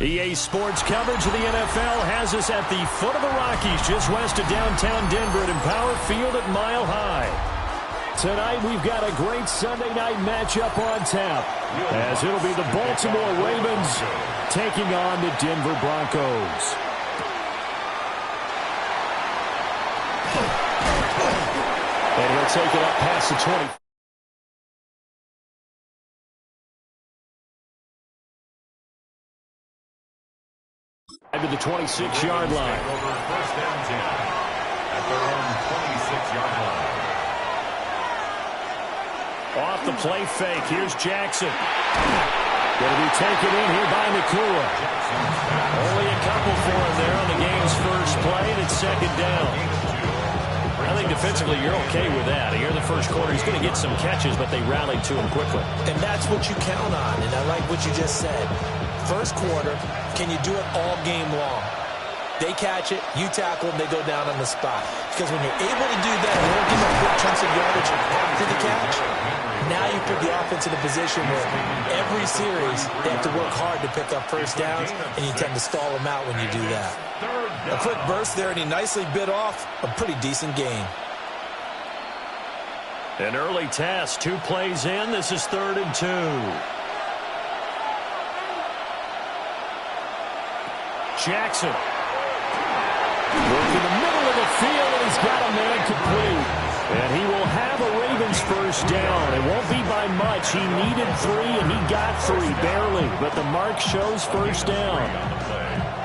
EA Sports coverage of the NFL has us at the foot of the Rockies, just west of downtown Denver at Empower Field at Mile High. Tonight, we've got a great Sunday night matchup on tap, as it'll be the Baltimore Ravens taking on the Denver Broncos. And he'll take it up past the 20. To the 26-yard line. First down 10 at their own 26-yard line. Off the play fake. Here's Jackson. Going to be taken in here by Nakua. Only a couple for him there on the game's first play, and it's second down. I think defensively you're okay with that. Here in the first quarter, he's going to get some catches, but they rallied to him quickly. And that's what you count on, and I like what you just said. First quarter, can you do it all game long? They catch it, you tackle them, they go down on the spot. Because when you're able to do that and don't give up big chunks of yardage after the catch, now you put the offense in a position where every series they have to work hard to pick up first downs, and you tend to stall them out when you do that. A quick burst there, and he nicely bit off a pretty decent gain. An early test, 2 plays in. This is 3rd and 2. Jackson. Working the middle of the field, and he's got a man complete. And he will have a Ravens first down. It won't be by much. He needed 3, and he got 3, barely. But the mark shows first down.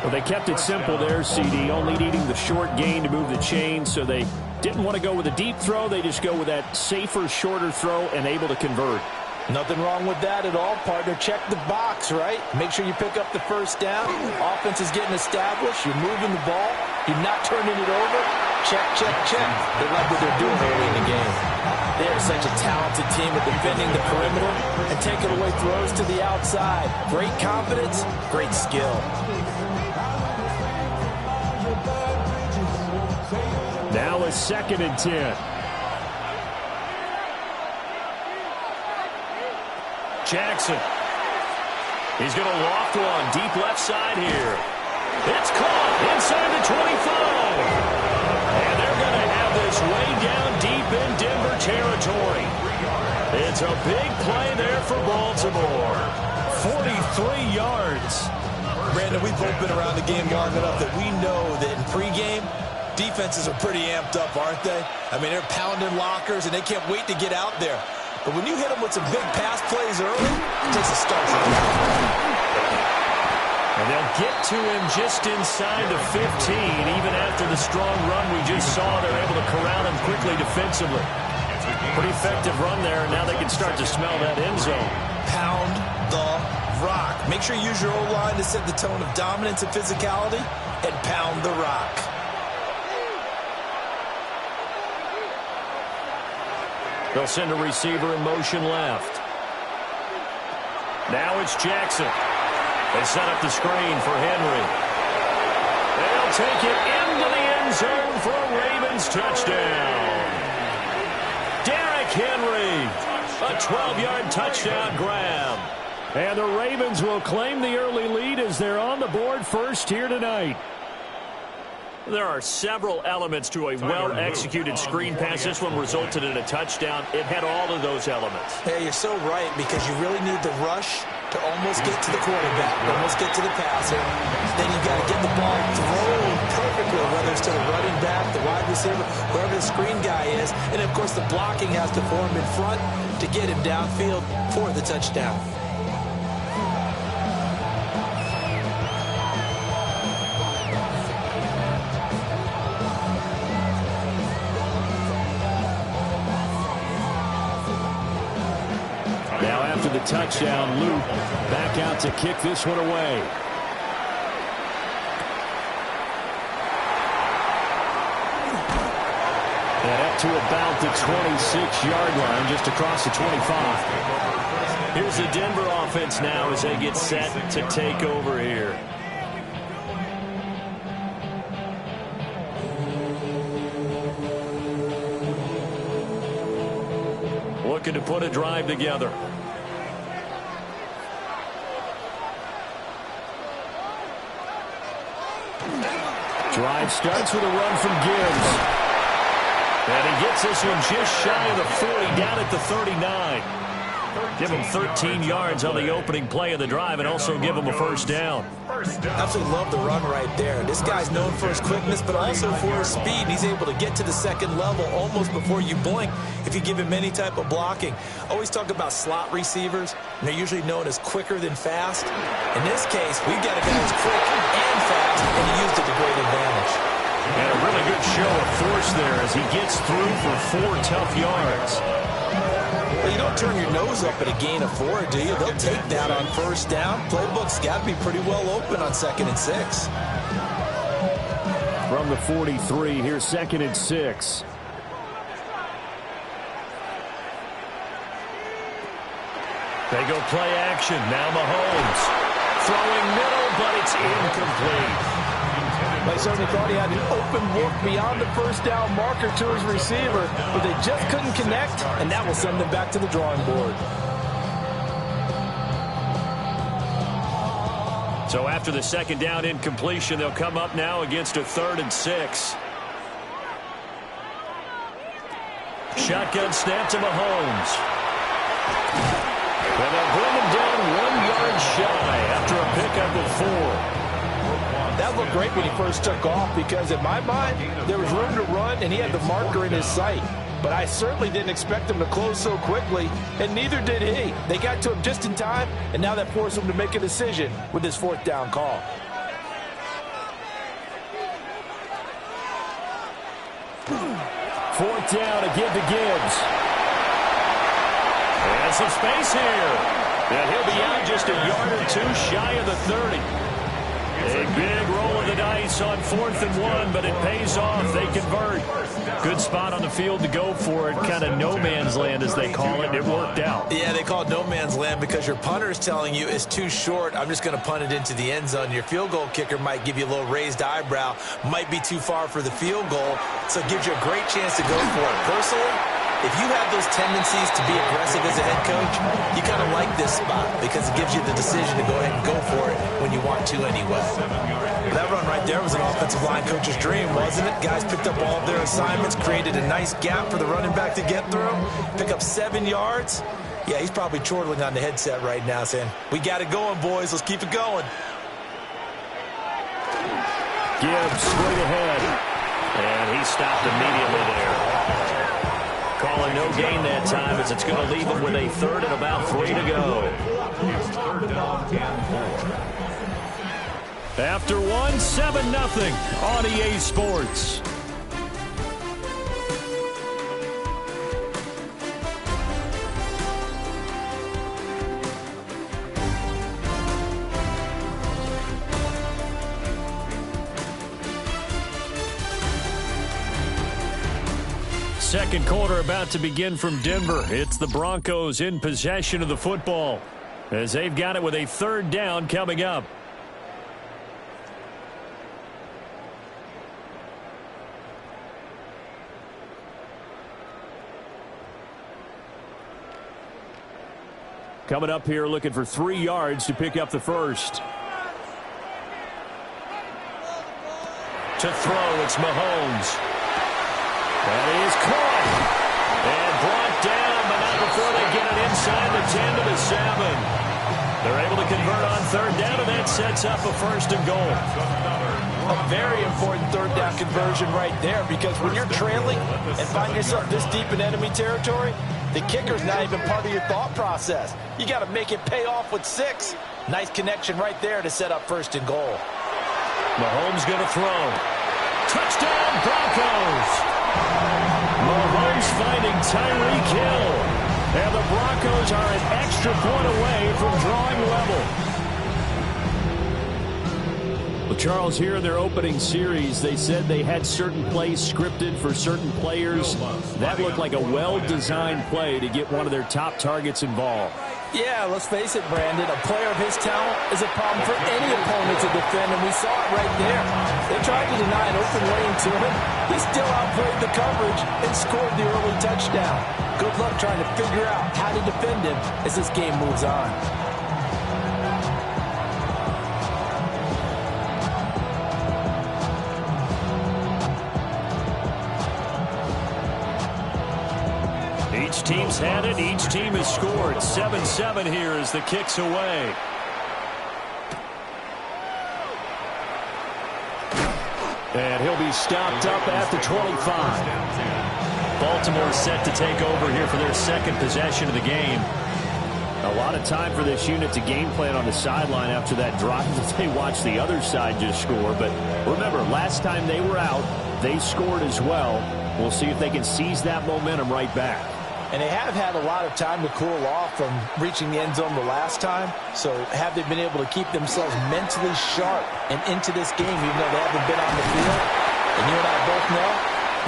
Well, they kept it simple there, CD, only needing the short gain to move the chain, so they didn't want to go with a deep throw. They just go with that safer, shorter throw and able to convert. Nothing wrong with that at all, partner. Check the box, right? Make sure you pick up the first down. Offense is getting established. You're moving the ball. You're not turning it over. Check, check, check. They like what they're doing early in the game. They're such a talented team at defending the perimeter and taking away throws to the outside. Great confidence, great skill. Now a 2nd and 10. Jackson. He's going to loft one deep left side here. It's caught inside the 25. And they're going to have this way down deep in Denver territory. It's a big play there for Baltimore. 43 yards. Brandon, we've both been around the game long enough that we know that in pregame, defenses are pretty amped up, aren't they? I mean, they're pounding lockers, and they can't wait to get out there. But when you hit them with some big pass plays early, it takes a start. And they'll get to him just inside the 15. Even after the strong run we just saw, they're able to corral him quickly defensively. Pretty effective run there, and now they can start to smell that end zone. Pound the rock. Make sure you use your O-line to set the tone of dominance and physicality, and pound the rock. They'll send a receiver in motion left. Now it's Jackson. They set up the screen for Henry. They'll take it into the end zone for a Ravens touchdown. Derrick Henry, a 12-yard touchdown grab. And the Ravens will claim the early lead as they're on the board first here tonight. There are several elements to a well-executed screen pass. This one resulted in a touchdown. It had all of those elements. Yeah, you're so right, because you really need the rush to almost get to the quarterback, almost get to the passer. Then you got to get the ball thrown perfectly, whether it's to the running back, the wide receiver, whoever the screen guy is. And, of course, the blocking has to form in front to get him downfield for the touchdown. The touchdown, Luke back out to kick this one away. And up to about the 26-yard line, just across the 25. Here's the Denver offense now as they get set to take over here. Looking to put a drive together. Drive starts with a run from Gibbs. And he gets this one just shy of the 40, down at the 39. Give him 13 yards on the opening play of the drive and also give him a first down. Absolutely love the run right there. This guy's known for his quickness, but also for his speed. He's able to get to the second level almost before you blink if you give him any type of blocking. Always talk about slot receivers, and they're usually known as quicker than fast. In this case, we've got a guy who's quick and fast, and he used it to great advantage. And a really good show of force there as he gets through for 4 tough yards. Well, you don't turn your nose up at a gain of 4, do you? They'll take that on first down. Playbook's got to be pretty well open on 2nd and 6. From the 43, here's 2nd and 6. They go play action. Now Mahomes. Throwing middle, but it's incomplete. They certainly thought he had an open look beyond the first down marker to his receiver, but they just couldn't connect, and that will send them back to the drawing board. So after the 2nd down incompletion, they'll come up now against a 3rd and 6. Shotgun snap to Mahomes. And they'll bring him down 1 yard shy after a pickup of 4. That looked great when he first took off because, in my mind, there was room to run and he had the marker in his sight. But I certainly didn't expect him to close so quickly, and neither did he. They got to him just in time, and now that forced him to make a decision with his 4th down call. Fourth down to give to Gibbs. And some space here. And he'll be out just a yard or 2 shy of the 30. A big roll of the dice on 4th and 1, but it pays off. They convert. Good spot on the field to go for it. Kind of no man's land, as they call it. It worked out. Yeah, they call it no man's land because your punter is telling you it's too short. I'm just going to punt it into the end zone. Your field goal kicker might give you a little raised eyebrow. Might be too far for the field goal, so it gives you a great chance to go for it. Personally, if you have those tendencies to be aggressive as a head coach, you kind of like this spot because it gives you the decision to go ahead and go for it when you want to anyway. That run right there was an offensive line coach's dream, wasn't it? Guys picked up all of their assignments, created a nice gap for the running back to get through, pick up 7 yards. Yeah, he's probably chortling on the headset right now saying, we got it going, boys. Let's keep it going. Gibbs straight ahead. And he stopped immediately there. Calling no gain that time as it's going to leave him with a 3rd and about 3 to go. It's 3rd down and 4. After 1, 7-0 on EA Sports. Second quarter about to begin from Denver. It's the Broncos in possession of the football as they've got it with a 3rd down coming up. Coming up here looking for 3 yards to pick up the first. To throw, it's Mahomes. That is caught and brought down, but not before they get it inside the 10 to the 7. They're able to convert on 3rd down, and that sets up a 1st and goal. A very important 3rd down conversion right there because when you're trailing and find yourself this deep in enemy territory, the kicker's not even part of your thought process. You got to make it pay off with 6. Nice connection right there to set up 1st and goal. Mahomes going to throw. Touchdown, Broncos! Mahomes finding Tyreek Hill. And the Broncos are an extra point away from drawing level. Well, Charles, here in their opening series, they said they had certain plays scripted for certain players. That looked like a well-designed play to get one of their top targets involved. Yeah, let's face it, Brandon. A player of his talent is a problem for any opponent to defend, and we saw it right there. They tried to deny an open lane to him. He still outplayed the coverage and scored the early touchdown. Good luck trying to figure out how to defend him as this game moves on. Each team's had it. Each team has scored. 7-7 here as the kick's away. And he'll be stopped up at the 25. Baltimore set to take over here for their second possession of the game. A lot of time for this unit to game plan on the sideline after that drive that they watched the other side just score. But remember, last time they were out, they scored as well. We'll see if they can seize that momentum right back. And they have had a lot of time to cool off from reaching the end zone the last time. So have they been able to keep themselves mentally sharp and into this game, even though they haven't been on the field? And you and I both know,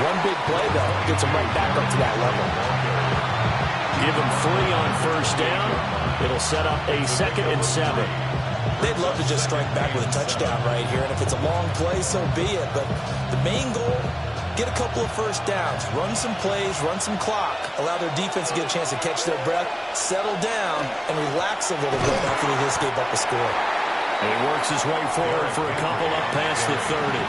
one big play, though, gets them right back up to that level. Give them 3 on first down. It'll set up a 2nd and 7. They'd love to just strike back with a touchdown right here. And if it's a long play, so be it. But the main goal, get a couple of first downs, run some plays, run some clock, allow their defense to get a chance to catch their breath, settle down, and relax a little bit after they just gave up a score. And he works his way forward for a couple up past the 30.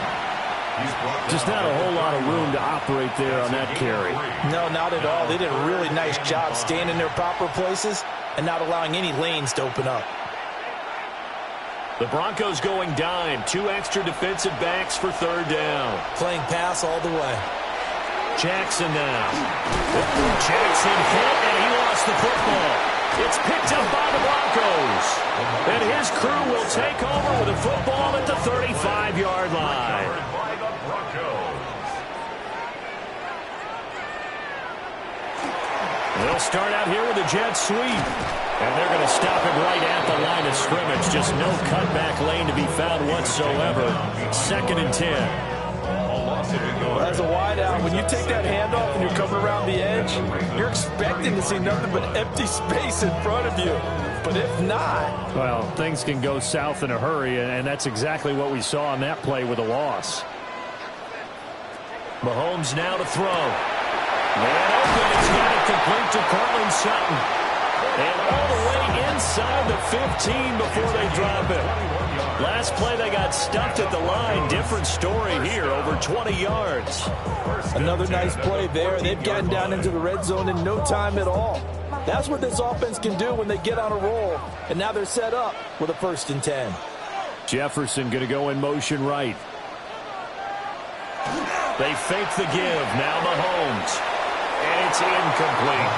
Just not a whole lot of room to operate there on that carry. No, not at all. They did a really nice job staying in their proper places and not allowing any lanes to open up. The Broncos going dime. 2 extra defensive backs for 3rd down. Playing pass all the way. Jackson now. Jackson hit, and he lost the football. It's picked up by the Broncos. And his crew will take over with a football at the 35-yard line. They'll start out here with a jet sweep. And they're going to stop it right at the line of scrimmage. Just no cutback lane to be found whatsoever. 2nd and 10. As a wideout, when you take that handoff and you're coming around the edge, you're expecting to see nothing but empty space in front of you. But if not... Well, things can go south in a hurry, and that's exactly what we saw on that play with a loss. Mahomes now to throw. Man open, he's got it complete to Cortland Sutton. And all the way inside the 15 before they drop it. Last play they got stuffed at the line. Different story here, over 20 yards. Another nice play there. They've gotten down into the red zone in no time at all. That's what this offense can do when they get on a roll. And now they're set up with a 1st and 10. Jefferson going to go in motion right. They fake the give. Now Mahomes. And it's incomplete.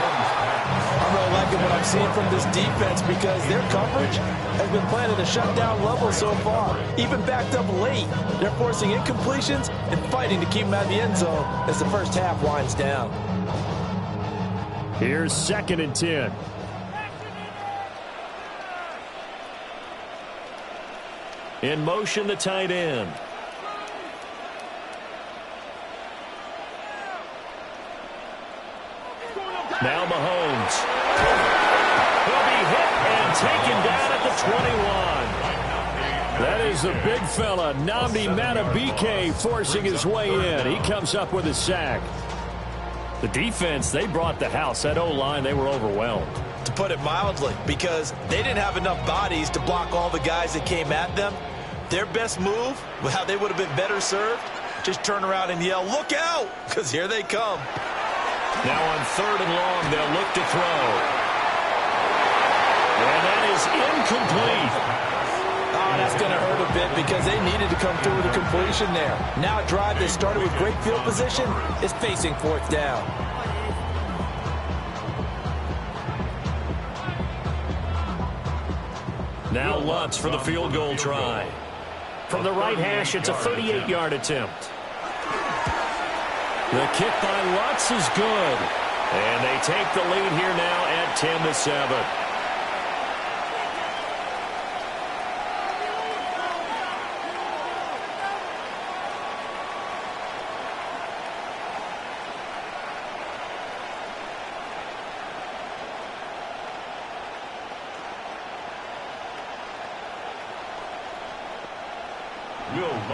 I'm really liking what I'm seeing from this defense because their coverage has been playing at a shutdown level so far. Even backed up late, they're forcing incompletions and fighting to keep them out of the end zone as the first half winds down. Here's 2nd and 10. In motion, the tight end. Now Mahomes. He'll be hit and taken down at the 21. That is a big fella, Nnamdi Madubuike, forcing his way in. He comes up with a sack. The defense, they brought the house. That O-line, they were overwhelmed. To put it mildly, because they didn't have enough bodies to block all the guys that came at them. Their best move, how they would have been better served, just turn around and yell, "Look out!" because here they come. Now on 3rd and long, they'll look to throw. And that is incomplete. Oh, that's going to hurt a bit because they needed to come through with a completion there. Now a drive that started with great field position is facing 4th down. Now Lutz for the field goal try. From the right hash, it's a 38-yard attempt. The kick by Lutz is good. And they take the lead here now at 10-7.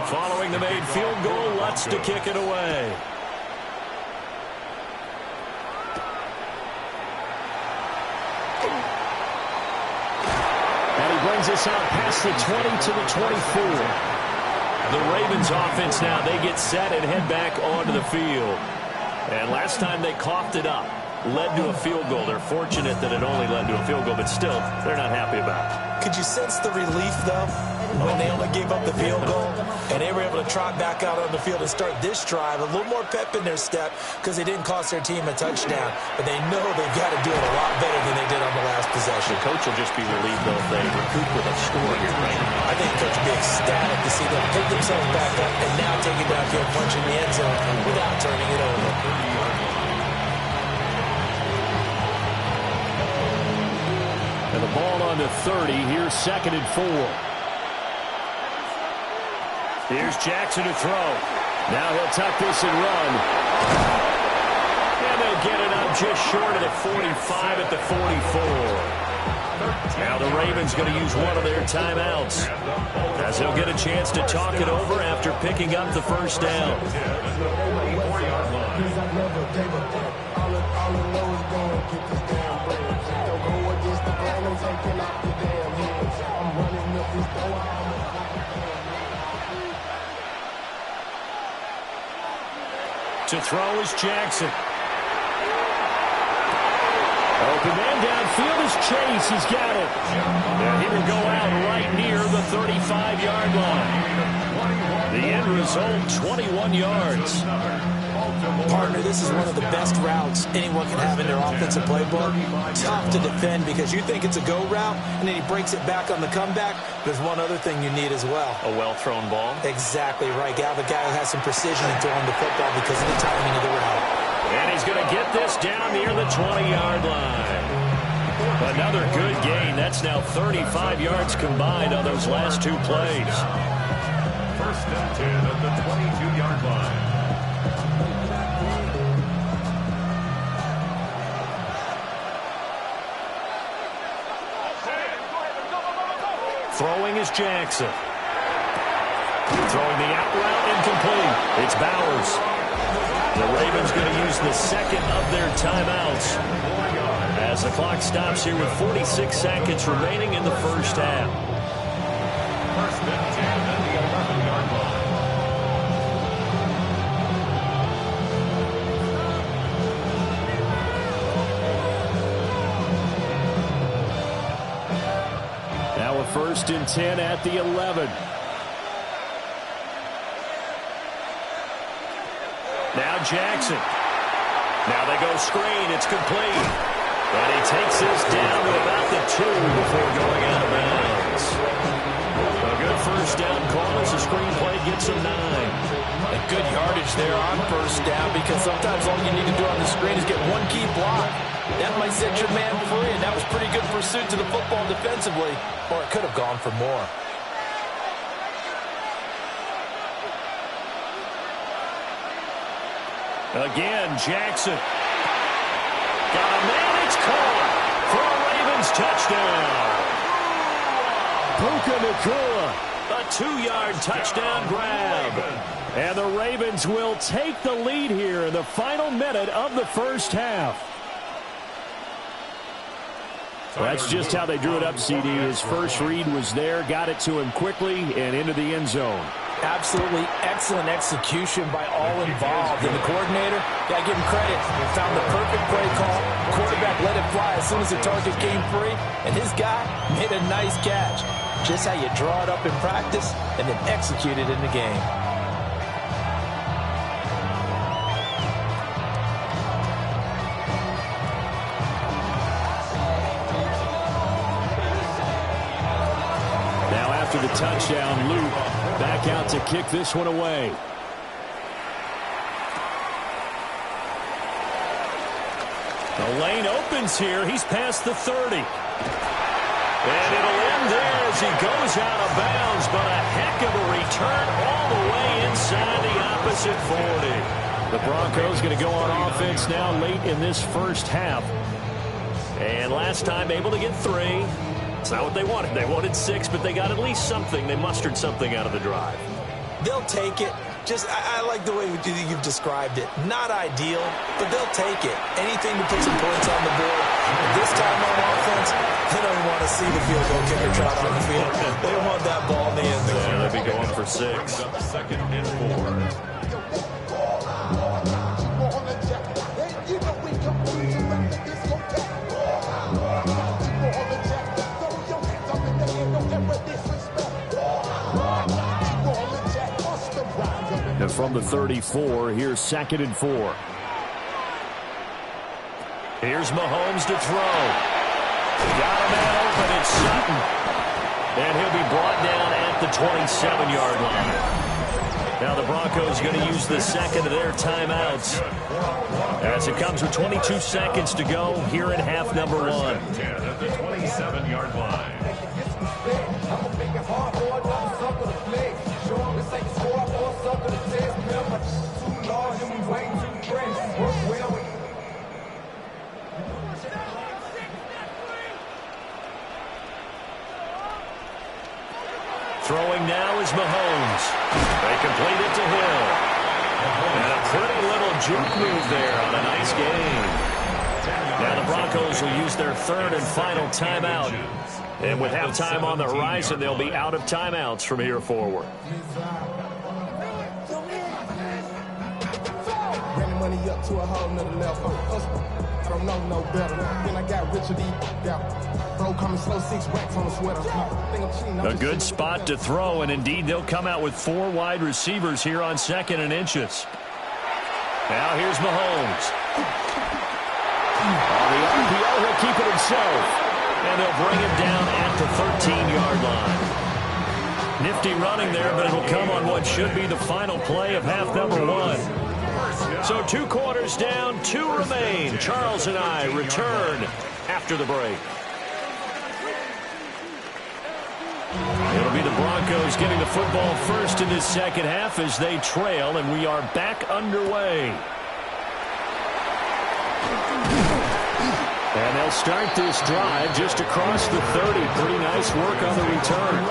Following the made field goal, Lutz to kick it away. And he brings us out past the 20 to the 24. The Ravens offense now, they get set and head back onto the field. And last time they coughed it up. led to a field goal. They're fortunate that it only led to a field goal, but still, they're not happy about it. Could you sense the relief, though, when they only gave up the field goal and they were able to trot back out on the field and start this drive? A little more pep in their step because they didn't cost their team a touchdown, but they know they've got to do it a lot better than they did on the last possession. The coach will just be relieved, though, if they recoup with a score here, right? I think the coach will be ecstatic to see them pick themselves back up and now take it downfield, punch in the end zone without turning it over. And the ball on to 30. Here's 2nd and 4. Here's Jackson to throw. Now he'll tuck this and run. And they'll get it up just short of the 45 at the 44. Now the Ravens going to use one of their timeouts as they'll get a chance to talk it over after picking up the first down. To throw is Jackson. Open man downfield is Chase. He's got it. And he will go out right near the 35-yard line. The end result, 21 yards. Partner, this is one of the best routes anyone can have in their offensive playbook. Tough to defend because you think it's a go route, and then he breaks it back on the comeback. There's one other thing you need as well. A well-thrown ball. Exactly right. You have a guy who has some precision in throwing the football because of the timing of the route. And he's going to get this down near the 20-yard line. Another good gain. That's now 35 yards combined on those last two plays. 1st and 10 at the 22-yard line. Throwing is Jackson. Throwing the out route, incomplete. It's Bowers. The Ravens going to use the second of their timeouts as the clock stops here with 46 seconds remaining in the first half. 1st and 10 at the 11-yard line. Now a 1st and 10 at the 11. Now Jackson. Now they go screen. It's complete. And he takes this down to about the 2 before going out of bounds. A good first down call as the screen play gets him 9. A good yardage there on first down because sometimes all you need to do on the screen is get one key block. That might set your man free, and that was pretty good pursuit to the football defensively. Or it could have gone for more. Again, Jackson. Got a man, it's caught for a Ravens touchdown. Puka Nacua. A 2-yard touchdown grab. And the Ravens will take the lead here in the final minute of the first half. That's just how they drew it up, CD. His first read was there, got it to him quickly, and into the end zone. Absolutely excellent execution by all involved. And the coordinator, got to give him credit, found the perfect play call. Quarterback let it fly as soon as the target came free. And his guy made a nice catch. Just how you draw it up in practice and then execute it in the game. Now after the touchdown, Luke back out to kick this one away. The lane opens here. He's past the 30. And it'll end there as he goes out of bounds, but a heck of a return all the way inside the opposite 40. The Broncos going to go on offense now late in this first half. And last time able to get 3. It's not what they wanted. They wanted 6, but they got at least something. They mustered something out of the drive. They'll take it. Just, I like the way you've described it. Not ideal, but they'll take it. Anything to put some points on the board. This time on offense, they don't want to see the field goal kicker trot on the field. They want that ball in the end zone. Yeah, they'll be going for 6. 2nd and 4. from the 34. Here's 2nd and 4. Here's Mahomes to throw. Got a man open. It's Sutton. And he'll be brought down at the 27-yard line. Now the Broncos going to use the second of their timeouts as it comes with 22 seconds to go here in half number 1. At the 27-yard line. Throwing now is Mahomes. They complete it to Hill. And a pretty little juke move there on a nice game. Now the Broncos will use their 3rd and final timeout. And with halftime on the horizon, they'll be out of timeouts from here forward. Money up to a whole nother level. I don't know no better. Then I got Richard E. Bro coming slow, 6 racks on the sweater. A good spot to throw, and indeed they'll come out with 4 wide receivers here on 2nd and inches. Now here's Mahomes. On the RPO, he'll keep it himself. And they'll bring him down at the 13-yard line. Nifty running there, but it'll come on what should be the final play of half number 1. So 2 quarters down, 2 remain. Charles and I return after the break. It'll be the Broncos getting the football first in this second half as they trail, and we are back underway. And they'll start this drive just across the 30. Pretty nice work on the return.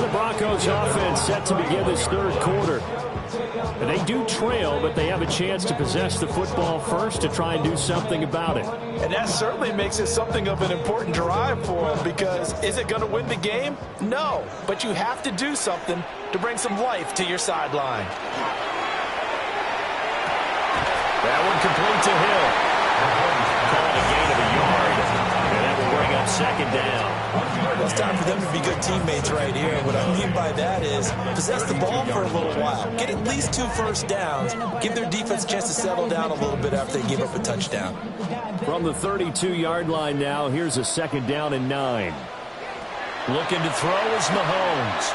The Broncos offense set to begin this 3rd quarter. And they do trail, but they have a chance to possess the football first to try and do something about it. And that certainly makes it something of an important drive for them, because is it going to win the game? No, but you have to do something to bring some life to your sideline. That one complete to Hill. Calling a gain of a yard, and that will bring up 2nd down. It's time for them to be good teammates right here. What I mean by that is possess the ball for a little while. Get at least 2 first downs. Give their defense a chance to settle down a little bit after they give up a touchdown. From the 32-yard line now, here's a 2nd down and 9. Looking to throw is Mahomes.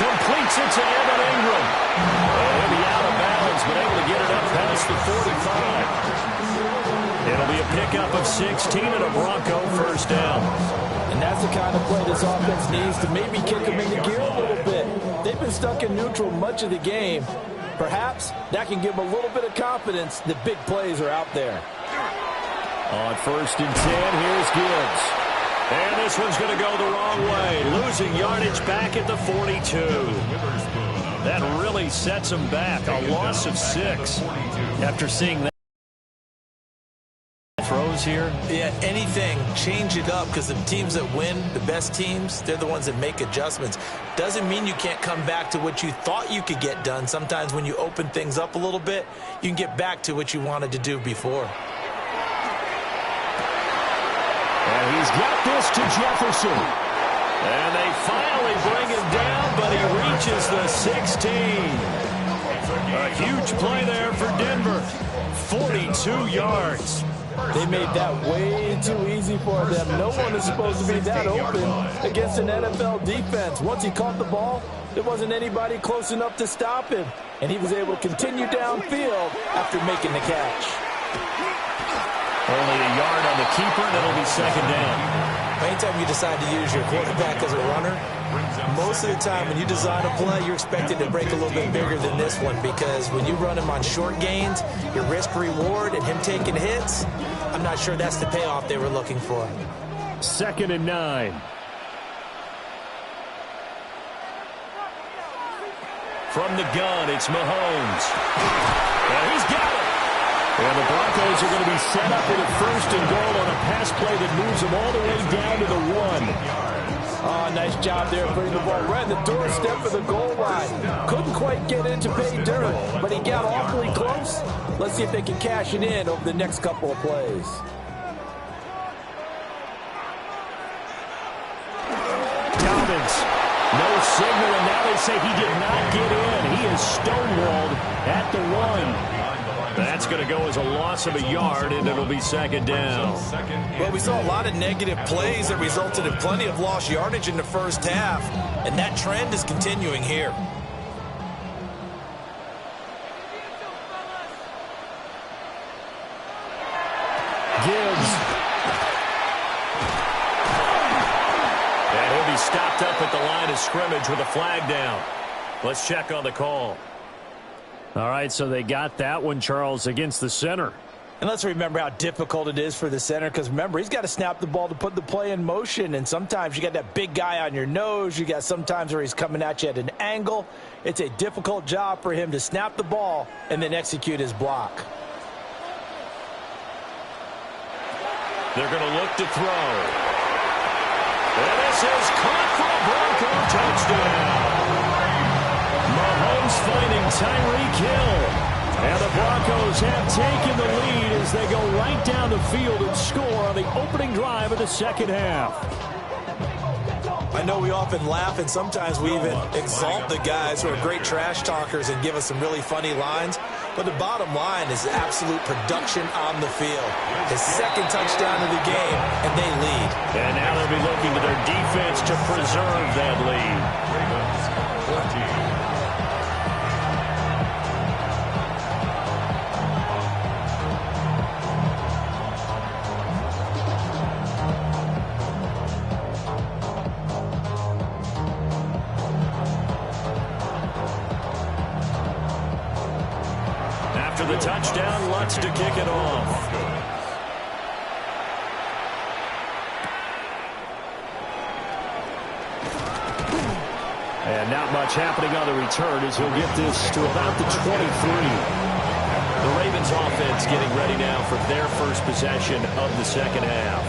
Completes it to Evan Ingram. And he'll be out of bounds, but able to get it up past the 45. It'll be a pickup of 16 and a Bronco first down. And that's the kind of play this offense needs to maybe kick them into gear a little bit. They've been stuck in neutral much of the game. Perhaps that can give them a little bit of confidence that big plays are out there. On 1st and 10, here's Gibbs. And this one's going to go the wrong way. Losing yardage back at the 42. That really sets them back. A loss of 6 after seeing that. Throws here. Yeah, anything, change it up, because the teams that win, the best teams, they're the ones that make adjustments. Doesn't mean you can't come back to what you thought you could get done. Sometimes when you open things up a little bit, you can get back to what you wanted to do before. And he's got this to Jefferson. And they finally bring him down, but he reaches the 16. A huge play there for Denver. 42 yards. They made that way too easy for them. No one is supposed to be that open against an NFL defense. Once he caught the ball, there wasn't anybody close enough to stop him. And he was able to continue downfield after making the catch. Only a yard on the keeper, and it'll be 2nd down. Anytime you decide to use your quarterback as a runner, most of the time when you design a play, you're expected to break a little bit bigger than this one, because when you run him on short gains, your risk-reward and him taking hits, I'm not sure that's the payoff they were looking for. 2nd and 9. From the gun, it's Mahomes. And he's got it. And the Broncos are going to be set up with a 1st and goal on a pass play that moves them all the way down to the 1. Oh, nice job there putting the ball right in the doorstep of the goal line. Couldn't quite get in to pay dirt, but he got awfully close. Let's see if they can cash it in over the next couple of plays. Dobbins No signal, and now they say he did not get in. He is stonewalled at the 1. That's going to go as a loss of a yard, and it'll be second down. Well, we saw a lot of negative plays that resulted in plenty of lost yardage in the first half, and that trend is continuing here. Gibbs. And he'll be stopped up at the line of scrimmage with a flag down. Let's check on the call. All right, so they got that one, Charles, against the center. And let's remember how difficult it is for the center, because remember, he's got to snap the ball to put the play in motion, and sometimes you got that big guy on your nose. You got sometimes where he's coming at you at an angle. It's a difficult job for him to snap the ball and then execute his block. They're going to look to throw. And this is caught for a Bronco touchdown. Mahomes finding Tyreek Hill. And the Broncos have taken the lead as they go right down the field and score on the opening drive of the second half. I know we often laugh, and sometimes we even exalt the guys who are great trash talkers and give us some really funny lines. But the bottom line is absolute production on the field. His second touchdown of the game, and they lead. And now they'll be looking to their defense to preserve that lead. Ravens 14. The touchdown, Lutz to kick it off. And not much happening on the return as he'll get this to about the 23. The Ravens offense getting ready now for their first possession of the second half.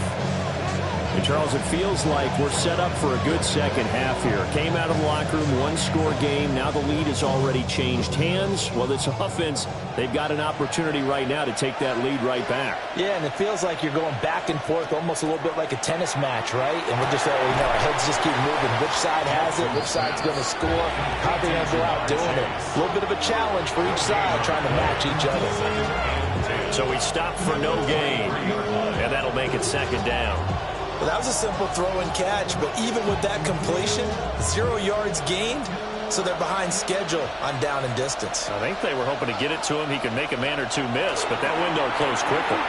And Charles, it feels like we're set up for a good second half here. Came out of the locker room, one-score game. Now the lead has already changed hands. Well, this offense, they've got an opportunity right now to take that lead right back. Yeah, and it feels like you're going back and forth almost a little bit like a tennis match, right? And we're just, our heads just keep moving. Which side has it? Which side's going to score? How they're going to go out doing it? A little bit of a challenge for each side trying to match each other. So we stop for no gain, and that'll make it second down. Well, that was a simple throw and catch, but even with that completion, 0 yards gained, so they're behind schedule on down and distance. I think they were hoping to get it to him. He could make a man or two miss, but that window closed quickly.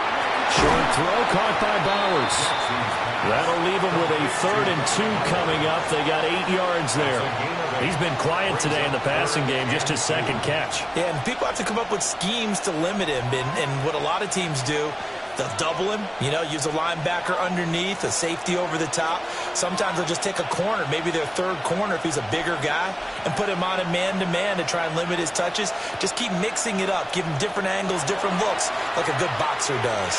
Short throw caught by Bowers. That'll leave him with a 3rd and 2 coming up. They got 8 yards there. He's been quiet today in the passing game, just his second catch. Yeah, and people have to come up with schemes to limit him, and what a lot of teams do, they'll double him, use a linebacker underneath, a safety over the top. Sometimes they'll just take a corner, maybe their third corner if he's a bigger guy, and put him on a man-to-man to try and limit his touches. Just keep mixing it up, give him different angles, different looks, like a good boxer does.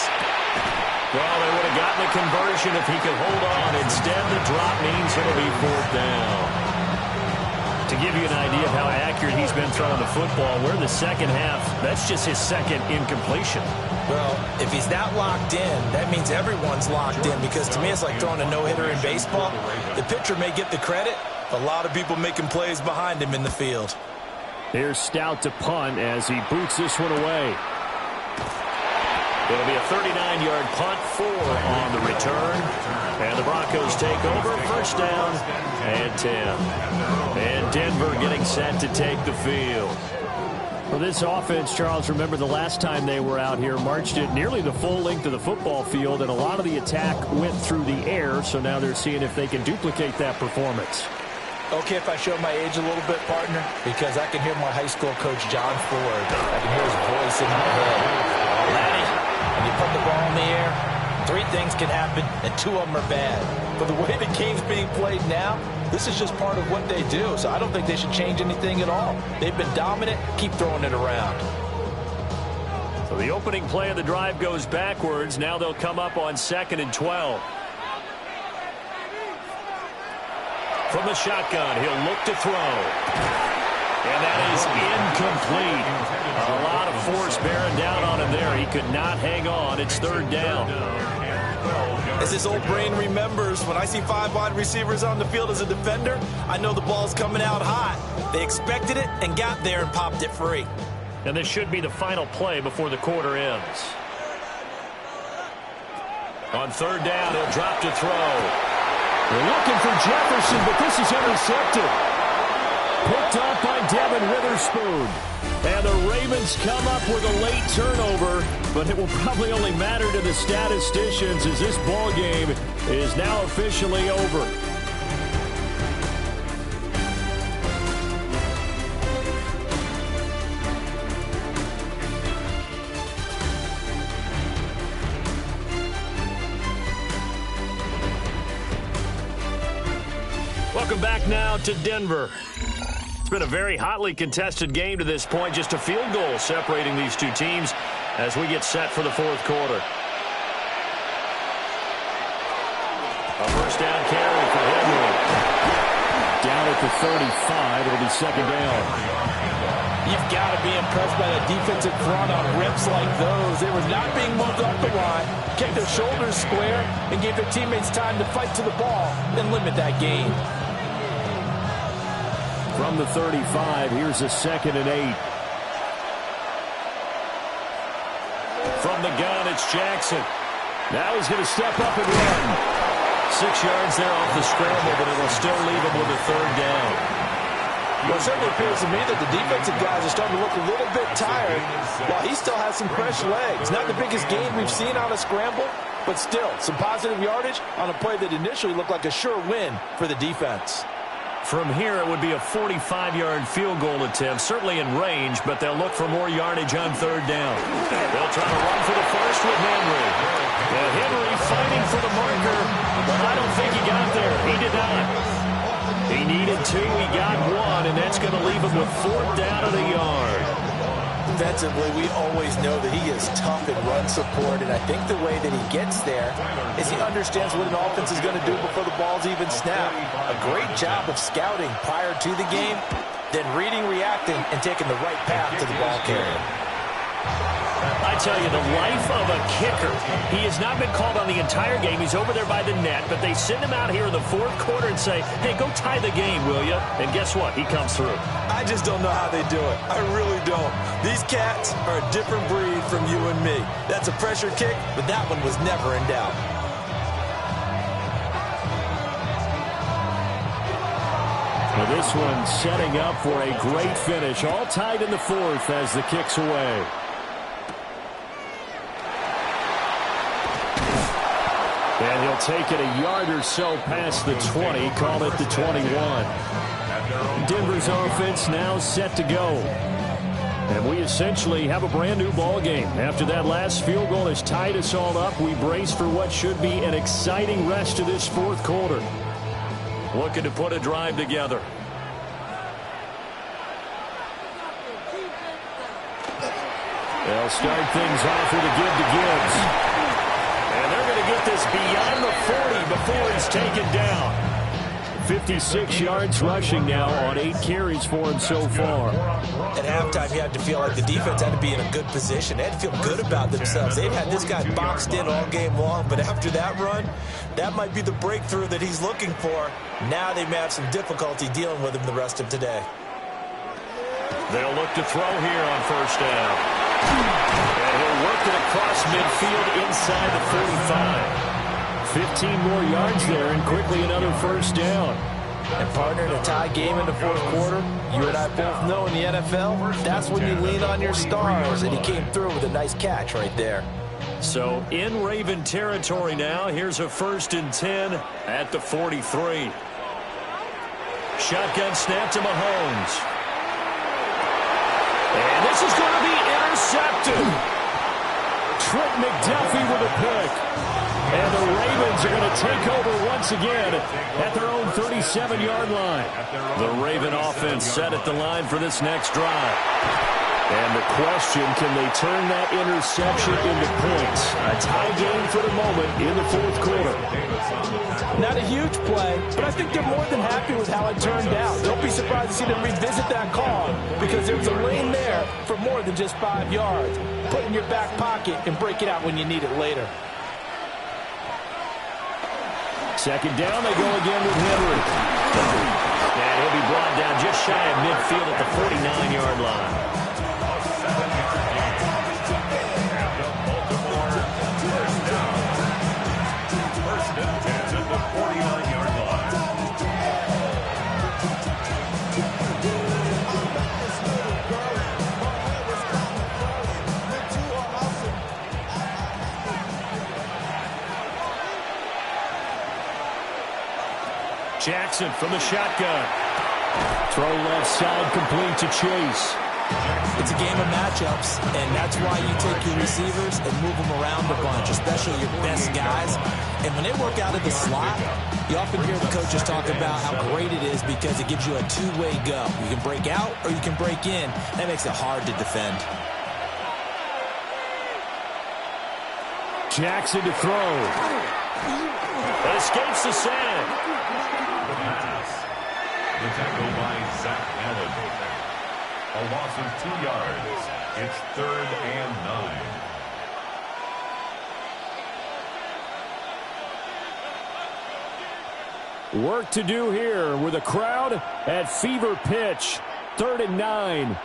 Well, they would have gotten the conversion if he could hold on. Instead, the drop means it'll be 4th down. To give you an idea of how accurate he's been throwing the football, we're in the second half. That's just his second incompletion. Well, if he's that locked in, that means everyone's locked in, because to me it's like throwing a no-hitter in baseball. The pitcher may get the credit, a lot of people making plays behind him in the field. Here's Stout to punt as he boots this one away. It'll be a 39-yard punt, 4 on the return. And the Broncos take over, 1st down and 10. And Denver getting set to take the field. Well, this offense, Charles, remember the last time they were out here, marched it nearly the full length of the football field, and a lot of the attack went through the air, so now they're seeing if they can duplicate that performance. Okay, if I show my age a little bit, partner, because I can hear my high school coach, John Ford. I can hear his voice in my head. Laddie, when you put the ball in the air, 3 things can happen, and 2 of them are bad. But the way the game's being played now, this is just part of what they do. So I don't think they should change anything at all. They've been dominant. Keep throwing it around. So the opening play of the drive goes backwards. Now they'll come up on 2nd and 12. From the shotgun, he'll look to throw. And that is incomplete. A lot of force bearing down on him there. He could not hang on. It's 3rd down. As this old brain remembers, when I see 5 wide receivers on the field as a defender, I know the ball's coming out hot. They expected it and got there and popped it free. And this should be the final play before the quarter ends. On third down, he'll drop to throw. They're looking for Jefferson, but this is intercepted. Picked off by Devin Witherspoon. And the Ravens come up with a late turnover, but it will probably only matter to the statisticians as this ball game is now officially over. Welcome back now to Denver. It's been a very hotly contested game to this point. Just a field goal separating these two teams as we get set for the fourth quarter. A first down carry for Henry. Down at the 35, it'll be second down. You've got to be impressed by the defensive front on rips like those. They were not being moved up the line, kept their shoulders square, and gave their teammates time to fight to the ball and limit that gain. From the 35, here's a 2nd and 8. From the gun, it's Jackson. Now he's going to step up and run. 6 yards there off the scramble, but it'll still leave him with a third down. Well, it certainly appears to me that the defensive guys are starting to look a little bit tired while he still has some fresh legs. Not the biggest gain we've seen on a scramble, but still some positive yardage on a play that initially looked like a sure win for the defense. From here, it would be a 45-yard field goal attempt, certainly in range, but they'll look for more yardage on third down. They'll try to run for the first with Henry. And Henry fighting for the marker, but I don't think he got there. He did not. He needed 2, he got 1, and that's going to leave him with 4th down and a yard. Defensively, we always know that he is tough in run support, and I think the way that he gets there is he understands what an offense is going to do before the ball's even snapped. A great job of scouting prior to the game, then reading, reacting, and taking the right path to the ball carrier. I tell you, the life of a kicker. He has not been called on the entire game. He's over there by the net, but they send him out here in the fourth quarter and say, hey, go tie the game, will you? And guess what? He comes through. I just don't know how they do it. I really don't. These cats are a different breed from you and me. That's a pressure kick, but that one was never in doubt. Well, this one setting up for a great finish. All tied in the fourth as the kick's away. And he'll take it a yard or so past the 20, call it the 21. Denver's offense now set to go. And we essentially have a brand new ball game. After that last field goal has tied us all up, we brace for what should be an exciting rest of this fourth quarter. Looking to put a drive together. They'll start things off with a give to Gibbs. And they're going to get this beyond the 40 before he's taken down. 56 yards rushing now on 8 carries for him so far. At halftime, you had to feel like the defense had to be in a good position. They had to feel good about themselves. They've had this guy boxed in all game long, but after that run, that might be the breakthrough that he's looking for. Now they may have some difficulty dealing with him the rest of today. They'll look to throw here on first down. And he'll work it across midfield inside the 45. 15 more yards there, and quickly another first down. And partner, in a tie game in the fourth quarter, you and I both know in the NFL, that's when you lean on your stars, and he came through with a nice catch right there. So in Raven territory now, here's a 1st and 10 at the 43. Shotgun snap to Mahomes. And this is going to be intercepted. Trent McDuffie with a pick. And the Ravens are going to take over once again at their own 37-yard line. The Raven offense set at the line for this next drive. And the question, can they turn that interception into points? A tie game for the moment in the fourth quarter. Not a huge play, but I think they're more than happy with how it turned out. Don't be surprised to see them revisit that call because there's a lane there for more than just 5 yards. Put it in your back pocket and break it out when you need it later. Second down, they go again with Henry. And he'll be brought down just shy of midfield at the 49-yard line. First and 10 at the 49-yard line. Jackson from the shotgun. Throw left side, complete to Chase. It's a game of matchups, and that's why you take your receivers and move them around a bunch, especially your best guys. And when they work out of the slot, you often hear the coaches talk about how great it is because it gives you a two-way go. You can break out or you can break in. That makes it hard to defend. Jackson to throw. Escapes the sack. The tackle by Zach Allen. A loss of 2 yards. It's 3rd and 9. Work to do here with a crowd at fever pitch. 3rd and 9.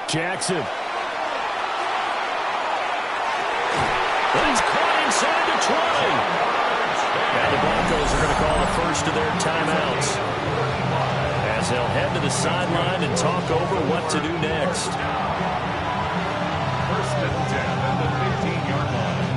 Jackson. He's caught inside the 20. Now the Broncos are going to call the first of their timeouts, as they'll head to the sideline and talk over what to do next. First and 10 at the 15-yard line.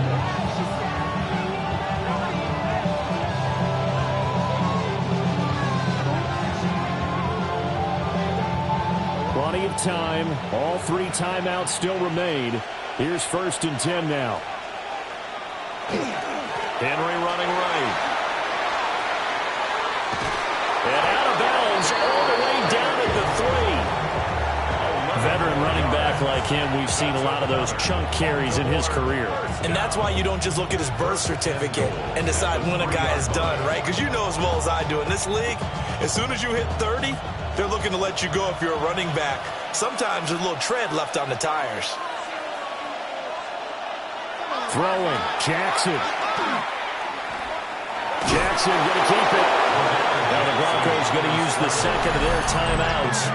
Plenty of time. All 3 timeouts still remain. Here's 1st and 10 now. Henry running right. And out of bounds all the way down at the 3. Veteran running back like him, we've seen a lot of those chunk carries in his career. And that's why you don't just look at his birth certificate and decide when a guy is done, right? Because you know as well as I do, in this league, as soon as you hit 30, they're looking to let you go if you're a running back. Sometimes there's a little tread left on the tires. Throwing. Jackson. Jackson going to keep it. Now the Broncos going to use the second of their timeouts,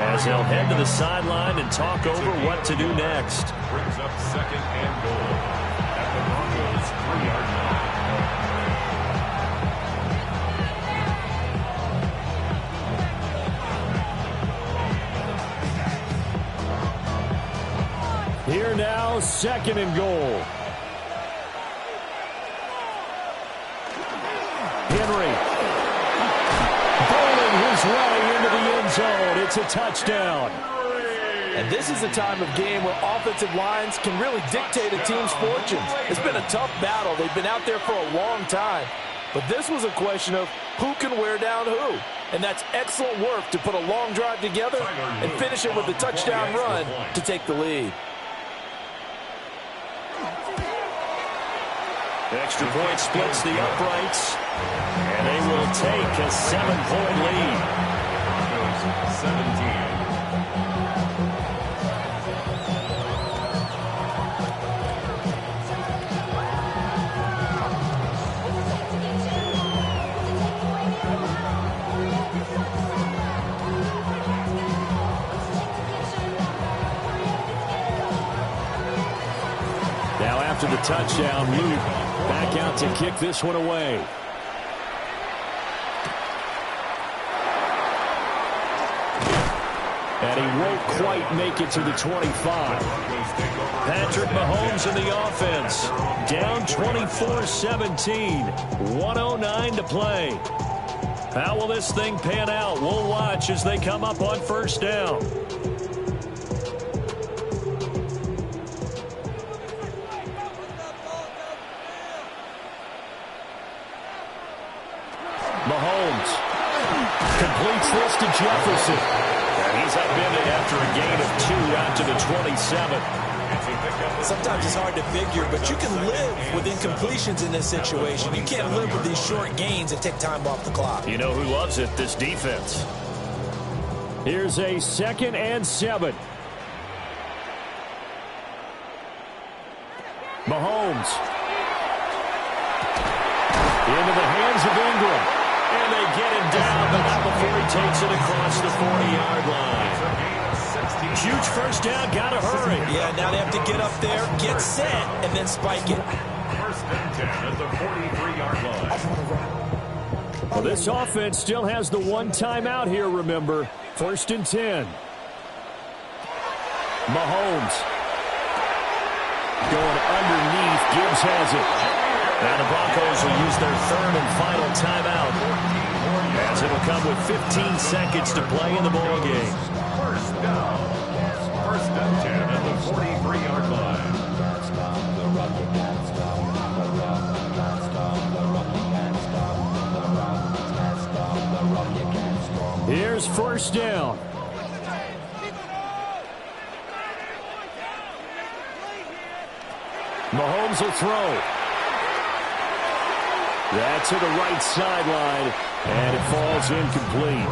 as they'll head to the sideline and talk over what to do next. Brings up 2nd and goal at the Broncos' 3-yard line. Here now, 2nd and goal. Henry bowling his way into the end zone. It's a touchdown. And this is a time of game where offensive lines can really dictate a team's fortunes. It's been a tough battle. They've been out there for a long time. But this was a question of who can wear down who. And that's excellent work to put a long drive together and finish it with a touchdown run to take the lead. Extra point splits the uprights, and they will take a 7-point lead. 17. Now after the touchdown, Luke back out to kick this one away. And he won't quite make it to the 25. Patrick Mahomes in the offense. Down 24-17. 1:09 to play. How will this thing pan out? We'll watch as they come up on first down. Mahomes completes this to Jefferson. And he's upended after a gain of 2 out to the 27. Sometimes it's hard to figure, but you can live with incompletions in this situation. You can't live with these short gains and take time off the clock. You know who loves it? This defense. Here's a 2nd and 7. Mahomes. Into the hands of Ingram. And they get him down, but not before he takes it across the 40-yard line. Huge first down, gotta hurry. Yeah, now they have to get up there, get set, and then spike it. First and 10 at the 43-yard line. Well, this offense still has the one timeout here, remember. First and 10. Mahomes. Going underneath. Gibbs has it. Now the Broncos will use their third and final timeout, as it'll come with 15 seconds to play in the ball game. First down. First and 10 at the 43-yard line. Here's first down. Mahomes will throw. That's to the right sideline, and it falls incomplete.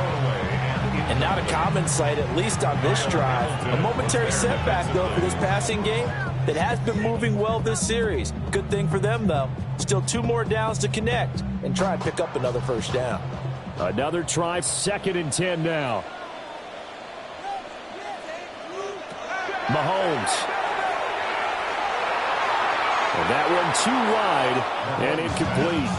And not a common sight, at least on this drive. A momentary setback, though, for this passing game that has been moving well this series. Good thing for them, though. Still 2 more downs to connect and try and pick up another first down. Another try, second and 10 now. Mahomes. And that one too wide and incomplete.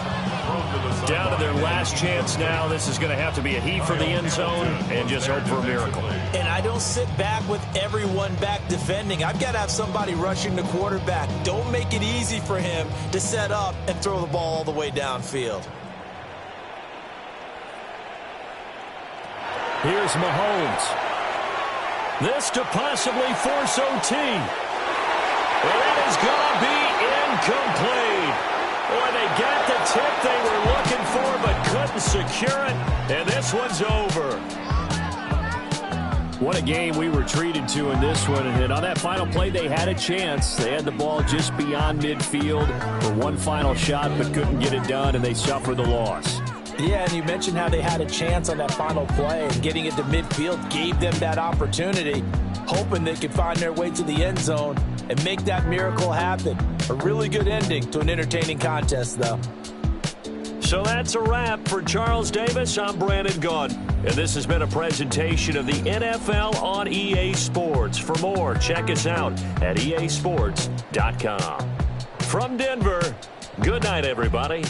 Down to their last chance now. This is going to have to be a heave for the end zone and just hope for a miracle. And I don't sit back with everyone back defending. I've got to have somebody rushing the quarterback. Don't make it easy for him to set up and throw the ball all the way downfield. Here's Mahomes. This to possibly force OT. Well, that is going to be incomplete. Boy, they got the tip they were looking for but couldn't secure it, and this one's over. What a game we were treated to in this one. And on that final play, they had a chance. They had the ball just beyond midfield for one final shot but couldn't get it done, and they suffered the loss. Yeah, and you mentioned how they had a chance on that final play, and getting it to midfield gave them that opportunity, hoping they could find their way to the end zone and make that miracle happen. A really good ending to an entertaining contest, though. So that's a wrap for Charles Davis. I'm Brandon Gaudin, and this has been a presentation of the NFL on EA Sports. For more, check us out at easports.com. From Denver, good night, everybody.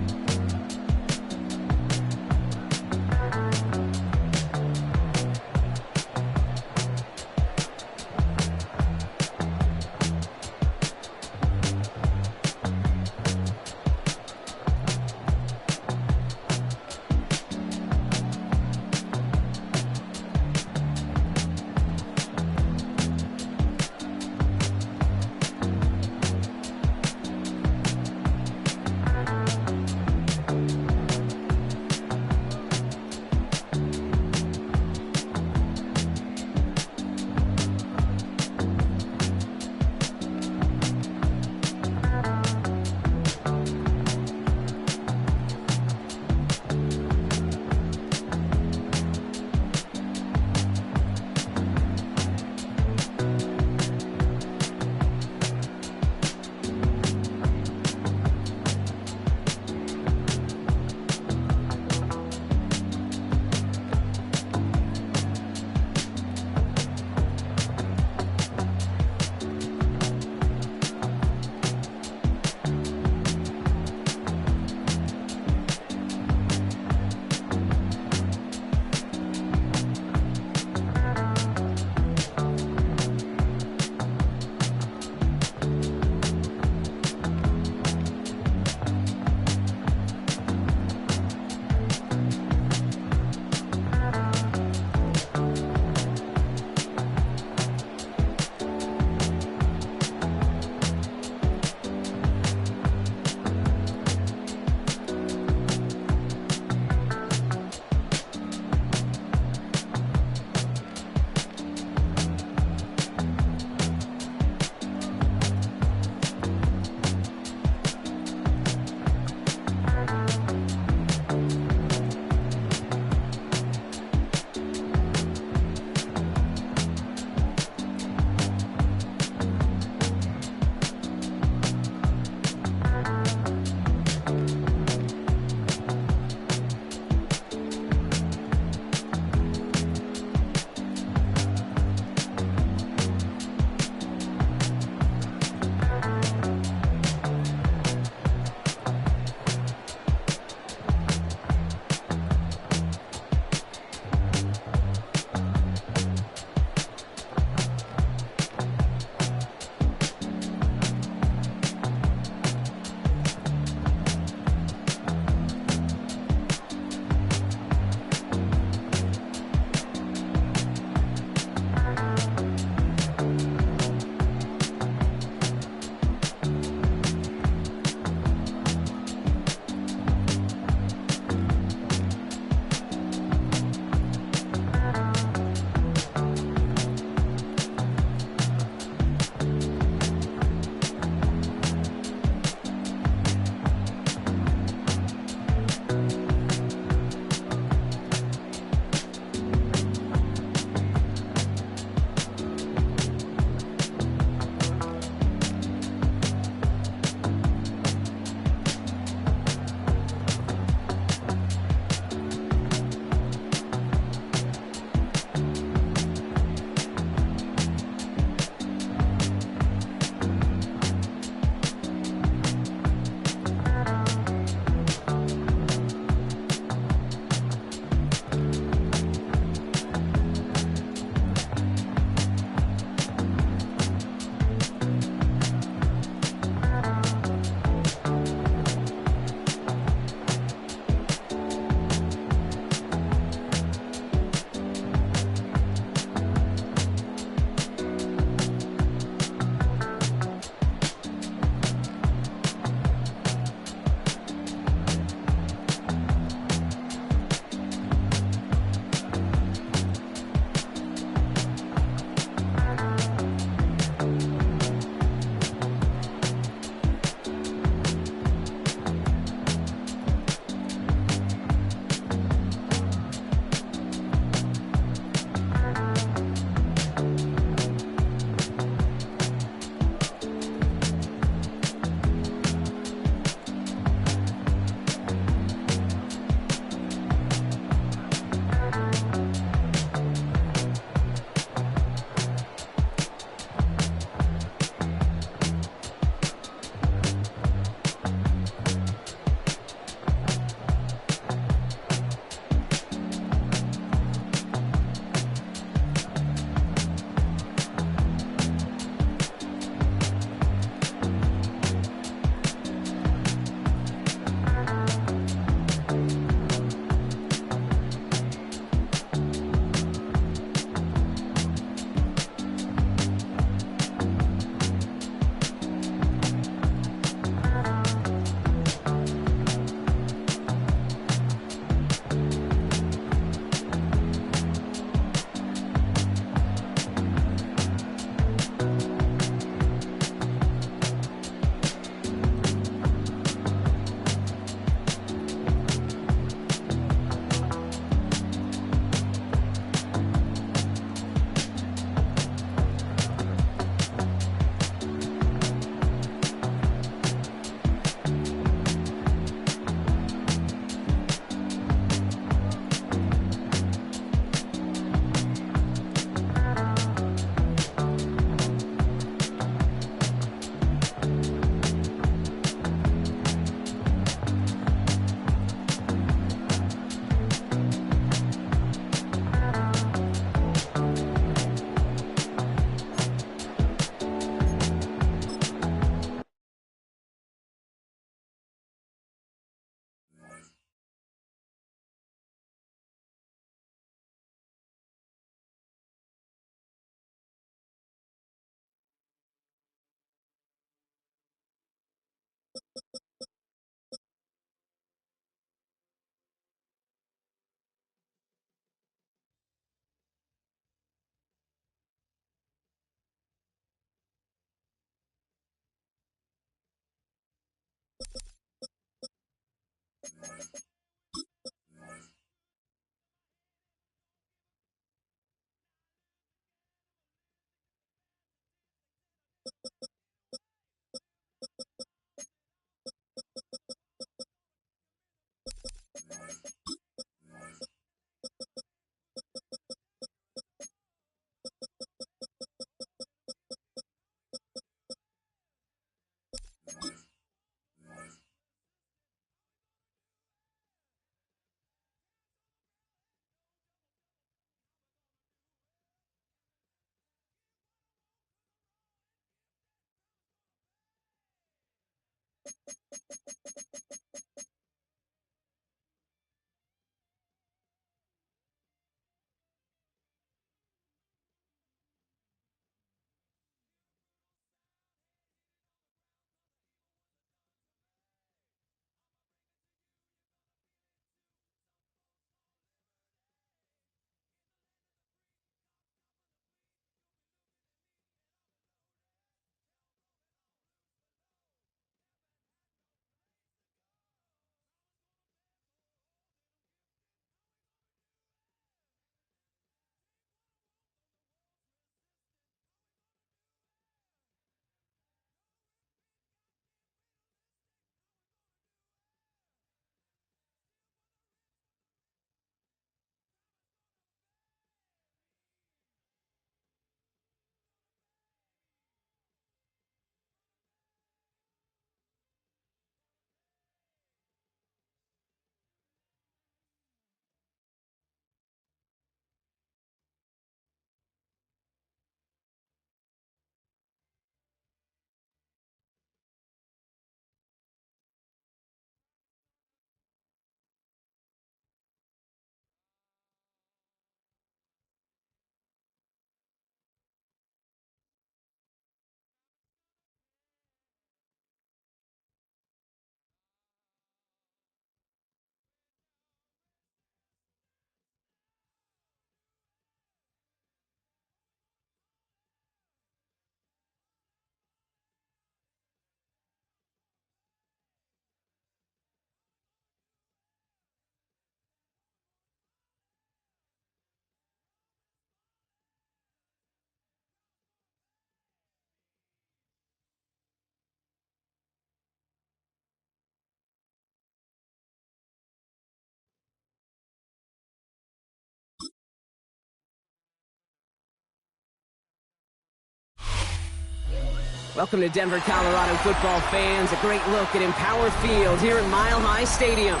Welcome to Denver, Colorado football fans. A great look at Empower Field here at Mile High Stadium.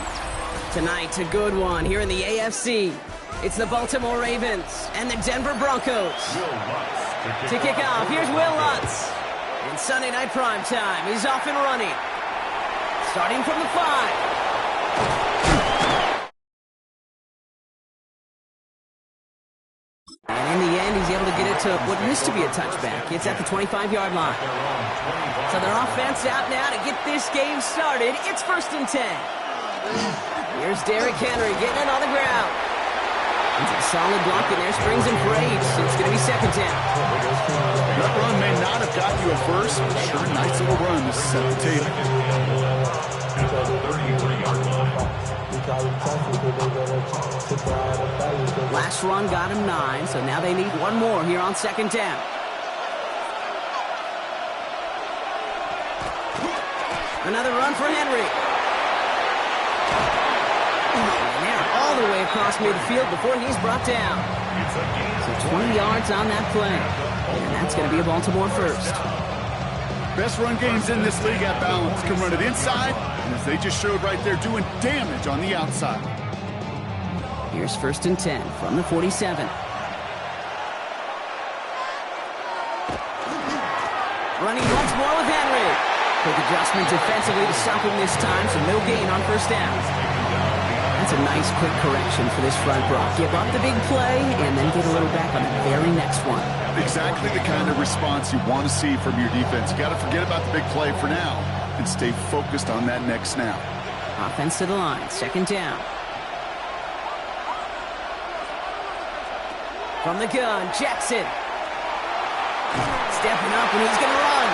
Tonight, a good one here in the AFC. It's the Baltimore Ravens and the Denver Broncos. To kick off, here's Will Lutz. In Sunday Night Primetime, he's off and running. Starting from the 5. And in the end, he's able to get it to what used to be a touchback. It's at the 25-yard line. So their offense out now to get this game started. It's 1st and 10. Here's Derrick Henry getting it on the ground. It's a solid block in there. Springs and parades. It's going to be 2nd down. That run may not have gotten you a first. Sure, nice little run to set the table. Last run got him 9, so now they need one more here on 2nd down. Another run for Henry. And they're all the way across midfield before he's brought down. So 20 yards on that play. And that's going to be a Baltimore first. Best run games in this league at balance. Can run it inside, and as they just showed right there, doing damage on the outside. Here's 1st and 10 from the 47. Running once more with Henry. Quick adjustment defensively to stop him this time, so no gain on 1st down. That's a nice quick correction for this front row. Give up the big play and then get a little back on the very next one. Exactly the kind of response you want to see from your defense. You got to forget about the big play for now and stay focused on that next snap. Offense to the line, 2nd down. From the gun, Jackson. Stepping up, and he's going to run.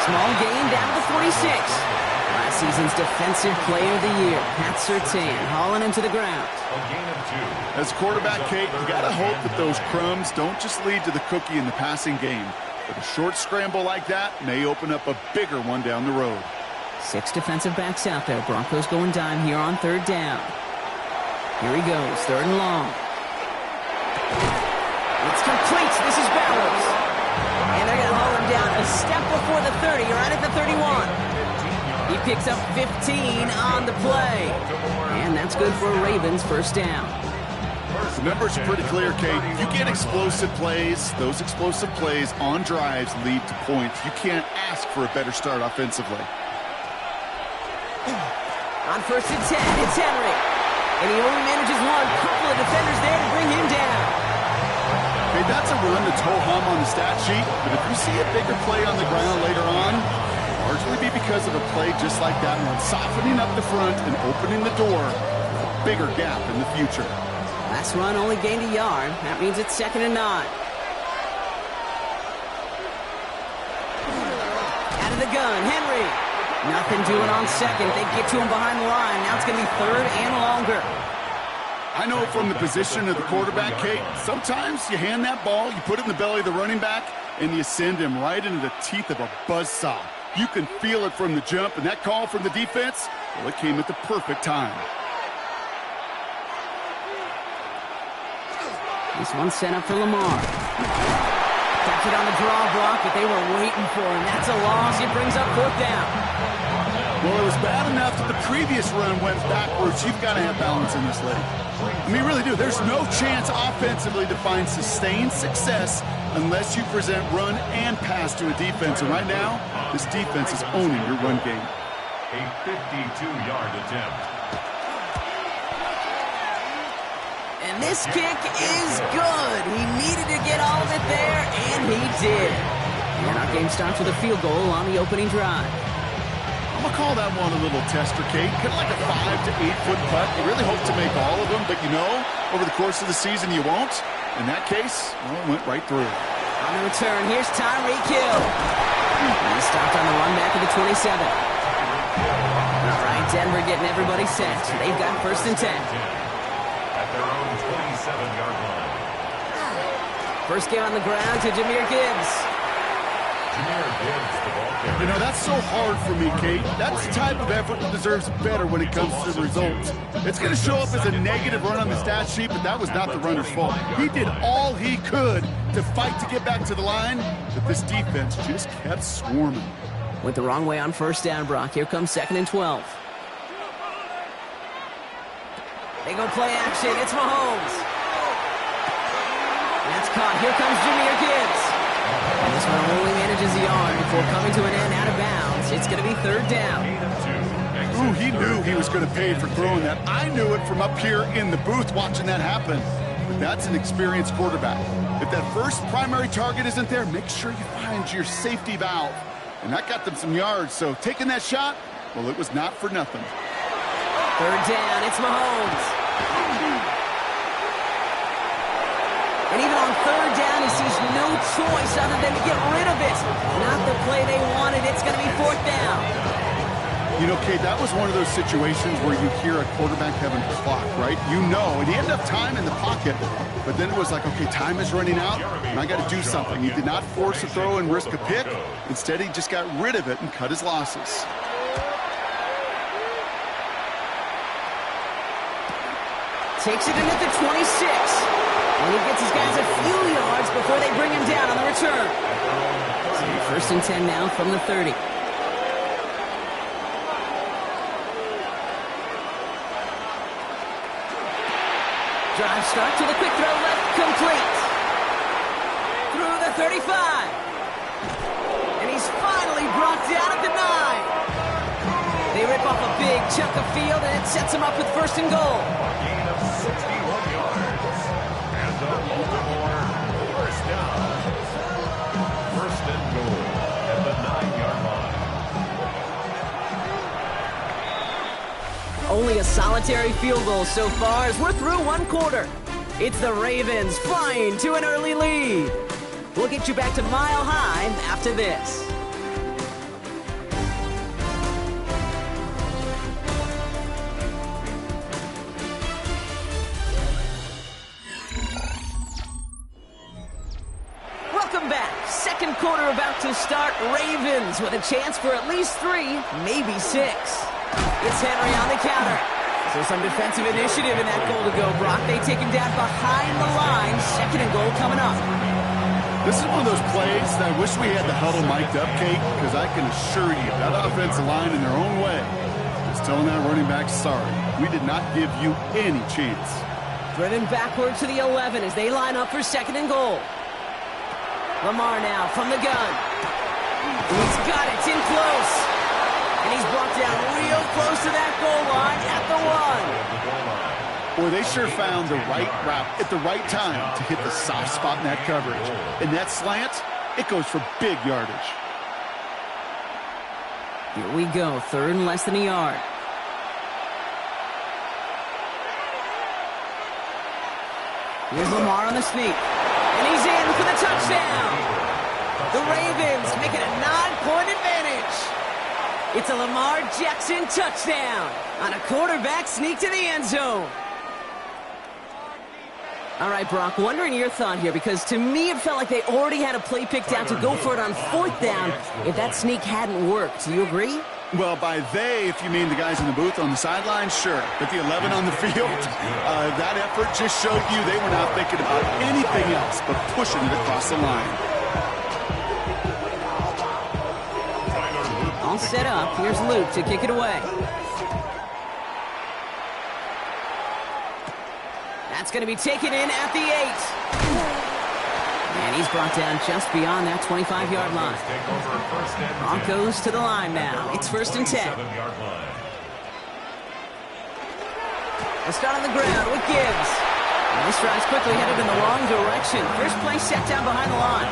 Small gain down to 46. Last season's Defensive Player of the Year, Pat Surtain, hauling him to the ground. As quarterback, Kate, you got to hope that those crumbs don't just lead to the cookie in the passing game. But a short scramble like that may open up a bigger one down the road. 6 defensive backs out there. Broncos going dime here on 3rd down. Here he goes, 3rd and long. It's complete. This is Bowers. And they're going to haul him down a step before the 30, right at the 31. He picks up 15 on the play. And that's good for a Ravens 1st down. The numbers are pretty clear, Kate. You get explosive plays. Those explosive plays on drives lead to points. You can't ask for a better start offensively. On 1st and 10, it's Henry. And he only manages one. Couple of defenders there to bring him down. Hey, that's a run that's ho-hum on the stat sheet, but if you see a bigger play on the ground later on, it'll largely be because of a play just like that one, softening up the front and opening the door for a bigger gap in the future. Last run only gained a yard. That means it's 2nd and 9. Out of the gun, Henry. Nothing doing on 2nd. They get to him behind the line. Now it's going to be 3rd and longer. I know from the position of the quarterback, Kate, sometimes you hand that ball, you put it in the belly of the running back, and you send him right into the teeth of a buzzsaw. You can feel it from the jump, and that call from the defense, well, it came at the perfect time. This one's sent up for Lamar. Catch it on the draw block, but they were waiting for him. That's a loss. It brings up 4th down. Well, it was bad enough that the previous run went backwards. You've got to have balance in this league. I mean, really do. There's no chance offensively to find sustained success unless you present run and pass to a defense. And right now, this defense is owning your run game. A 52-yard attempt. And this kick is good. He needed to get all of it there, and he did. And our game starts with a field goal on the opening drive. I'm going to call that one a little tester, Kate. Kind of like a 5 to 8 foot putt. You really hope to make all of them, but you know, over the course of the season, you won't. In that case, well, it went right through. On the return, here's Tyreek Hill. He stopped on the run back of the 27. All right, Denver getting everybody set. They've got 1st and 10. At their own 27-yard line. First game on the ground to Jahmyr Gibbs. Jahmyr Gibbs, the ball carrier. You know, that's so hard for me, Kate. That's the type of effort that deserves better when it comes to the results. It's going to show up as a negative run on the stat sheet, but that was not the runner's fault. He did all he could to fight to get back to the line, but this defense just kept swarming. Went the wrong way on 1st down, Brock. Here comes 2nd and 12. They go play action. It's Mahomes. That's caught. Here comes Jahmyr Gibbs. And this one only manages a yard before coming to an end out of bounds. It's going to be 3rd down. Ooh, he knew he was going to pay for throwing that. I knew it from up here in the booth watching that happen. But that's an experienced quarterback. If that first primary target isn't there, make sure you find your safety valve. And that got them some yards, so taking that shot, well, it was not for nothing. 3rd down, it's Mahomes. And even on 3rd down, he sees no choice other than to get rid of it. Not the play they wanted. It's going to be 4th down. You know, Kate, that was one of those situations where you hear a quarterback having a clock, right? You know, and he had enough time in the pocket, but then it was like, okay, time is running out, and I got to do something. He did not force a throw and risk a pick. Instead, he just got rid of it and cut his losses. Takes it in at the 26. And he gets his guys a few yards before they bring him down on the return. So 1st and 10 now from the 30. Drive start to the quick throw left, complete. Through the 35. And he's finally brought down at the 9. They rip off a big chunk of field, and it sets him up with 1st and goal. Gain of 61 yards. And the Baltimore 1st down. 1st and goal at the 9-yard line. Only a solitary field goal so far as we're through 1 quarter. It's the Ravens flying to an early lead. We'll get you back to Mile High after this. second quarter about to start. Ravens with a chance for at least 3, maybe 6. It's Henry on the counter. So some defensive initiative in that goal to go, Brock. They take him down behind the line. Second and goal coming up. This is one of those plays that I wish we had the huddle mic'd up, Kate, because I can assure you that offensive line in their own way is telling that running back, sorry, we did not give you any chance. Driven backward to the 11 as they line up for second and goal. Lamar now from the gun. He's got it. It's in close. And he's brought down real close to that goal line at the 1. Boy, they sure found the right route at the right time to hit the soft spot in that coverage. And that slant, it goes for big yardage. Here we go. Third and less than a yard. Here's Lamar on the sneak. And he's in for the touchdown. The Ravens make it a 9-point advantage. It's a Lamar Jackson touchdown on a quarterback sneak to the end zone. All right, Brock, wondering your thought here, because to me it felt like they already had a play picked out to go for it on 4th down if that sneak hadn't worked. Do you agree? Well, by they, if you mean the guys in the booth on the sideline, sure. But the 11 on the field, that effort just showed you they were not thinking about anything else but pushing it across the line. All set up. Here's Luke to kick it away. That's going to be taken in at the 8. And he's brought down just beyond that 25-yard line. Broncos to the line now. It's 1st and 10. They'll start on the ground with Gibbs. And this drive's quickly headed in the wrong direction. First play set down behind the line.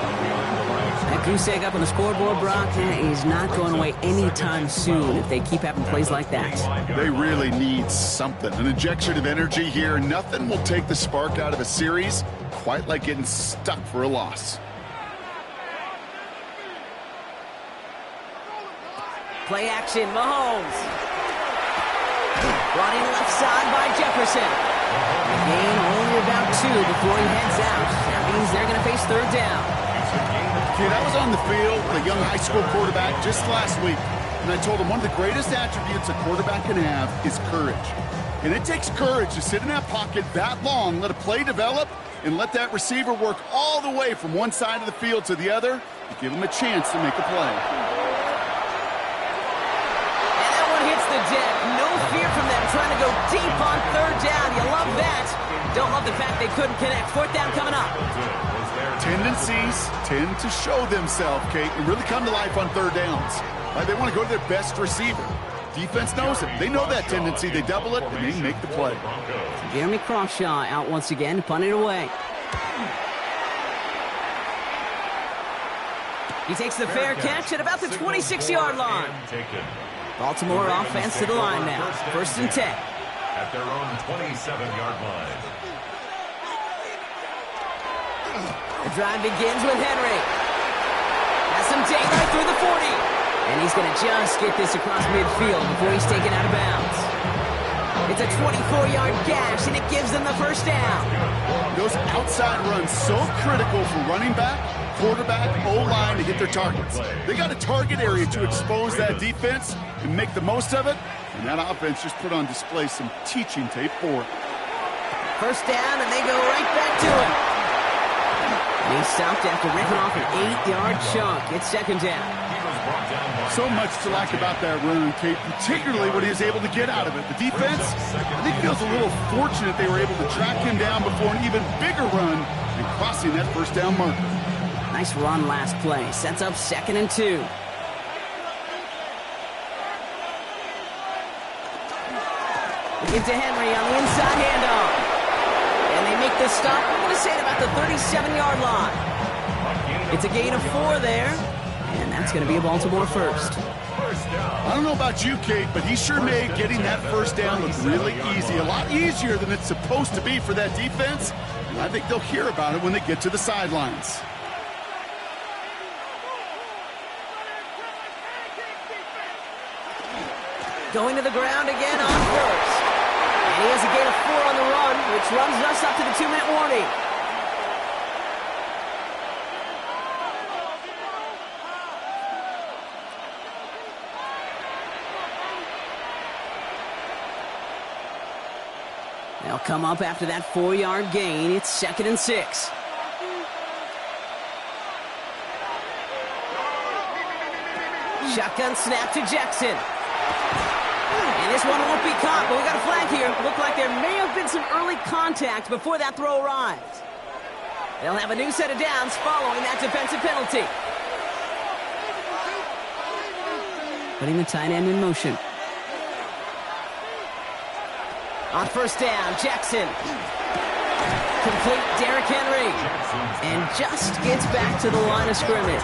That goose egg up on the scoreboard, Brock, is not going away anytime soon if they keep having plays like that. They really need something. An injection of energy here. Nothing will take the spark out of a series quite like getting stuck for a loss. Play action, Mahomes. Running left side by Jefferson. The gain only about 2 before he heads out. That means they're going to face 3rd down. Kid, I was on the field with a young high school quarterback just last week, and I told him one of the greatest attributes a quarterback can have is courage. And it takes courage to sit in that pocket that long, let a play develop, and let that receiver work all the way from one side of the field to the other to give him a chance to make a play. And that one hits the deck. No fear from them trying to go deep on 3rd down. You love that. Don't love the fact they couldn't connect. 4th down coming up. Tendencies tend to show themselves, Kate, and really come to life on 3rd downs. They want to go to their best receiver. Defense knows it. They know that tendency. They double it, and they make the play. Jeremy Crawshaw out once again, punted away. He takes the fair catch at about the 26-yard line. Baltimore offense to the line now. 1st and 10. At their own 27-yard line. The drive begins with Henry. Has some daylight through the 40. And he's going to just get this across midfield before he's taken out of bounds. It's a 24-yard gash, and it gives them the 1st down. Those outside runs so critical for running back, quarterback, O-line to get their targets. They got a target area to expose that defense and make the most of it, and that offense just put on display some teaching tape for it. 1st down, and they go right back to it. And he's stopped after ripping off an 8-yard chunk. It's 2nd down. So much to like about that run, Kate, particularly what he was able to get out of it. The defense, I think, feels a little fortunate they were able to track him down before an even bigger run and crossing that 1st down marker. Nice run last play. Sets up 2nd and 2. We get to Henry on the inside handoff. And they make the stop, I'm going to say, at about the 37-yard line. It's a gain of 4 there. And that's going to be a Baltimore 1st. I don't know about you, Kate, but he sure made getting that 1st down look really easy. A lot easier than it's supposed to be for that defense. And I think they'll hear about it when they get to the sidelines. Going to the ground again on 1st. And he has a gain of 4 on the run, which runs us up to the 2-minute warning. come up after that 4-yard gain. It's 2nd and 6. Shotgun snap to Jackson. And this one won't be caught, but we got a flag here. Looked like there may have been some early contact before that throw arrived. They'll have a new set of downs following that defensive penalty. Putting the tight end in motion. On 1st down, Jackson. Complete Derrick Henry. And just gets back to the line of scrimmage.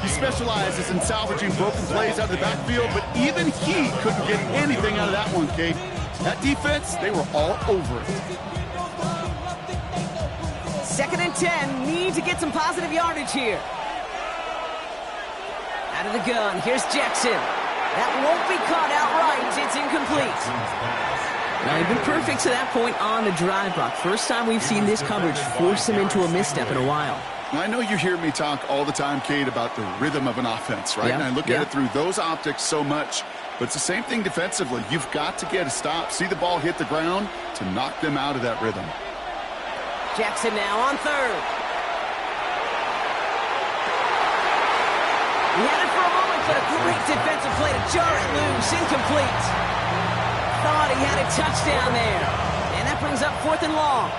He specializes in salvaging broken plays out of the backfield, but even he couldn't get anything out of that one, Kate. That defense, they were all over it. 2nd and 10, need to get some positive yardage here. Out of the gun, here's Jackson. That won't be caught outright, it's incomplete. Now, they've been perfect to that point on the drive block. First time we've seen this coverage force him into a misstep in a while. I know you hear me talk all the time, Kate, about the rhythm of an offense, right? Yeah, And I look at it through those optics so much, but it's the same thing defensively. You've got to get a stop, see the ball hit the ground to knock them out of that rhythm. Jackson now on 3rd. He had it for a moment, but a great defensive play to jar it loose, incomplete. Thought he had a touchdown there. And that brings up 4th and long.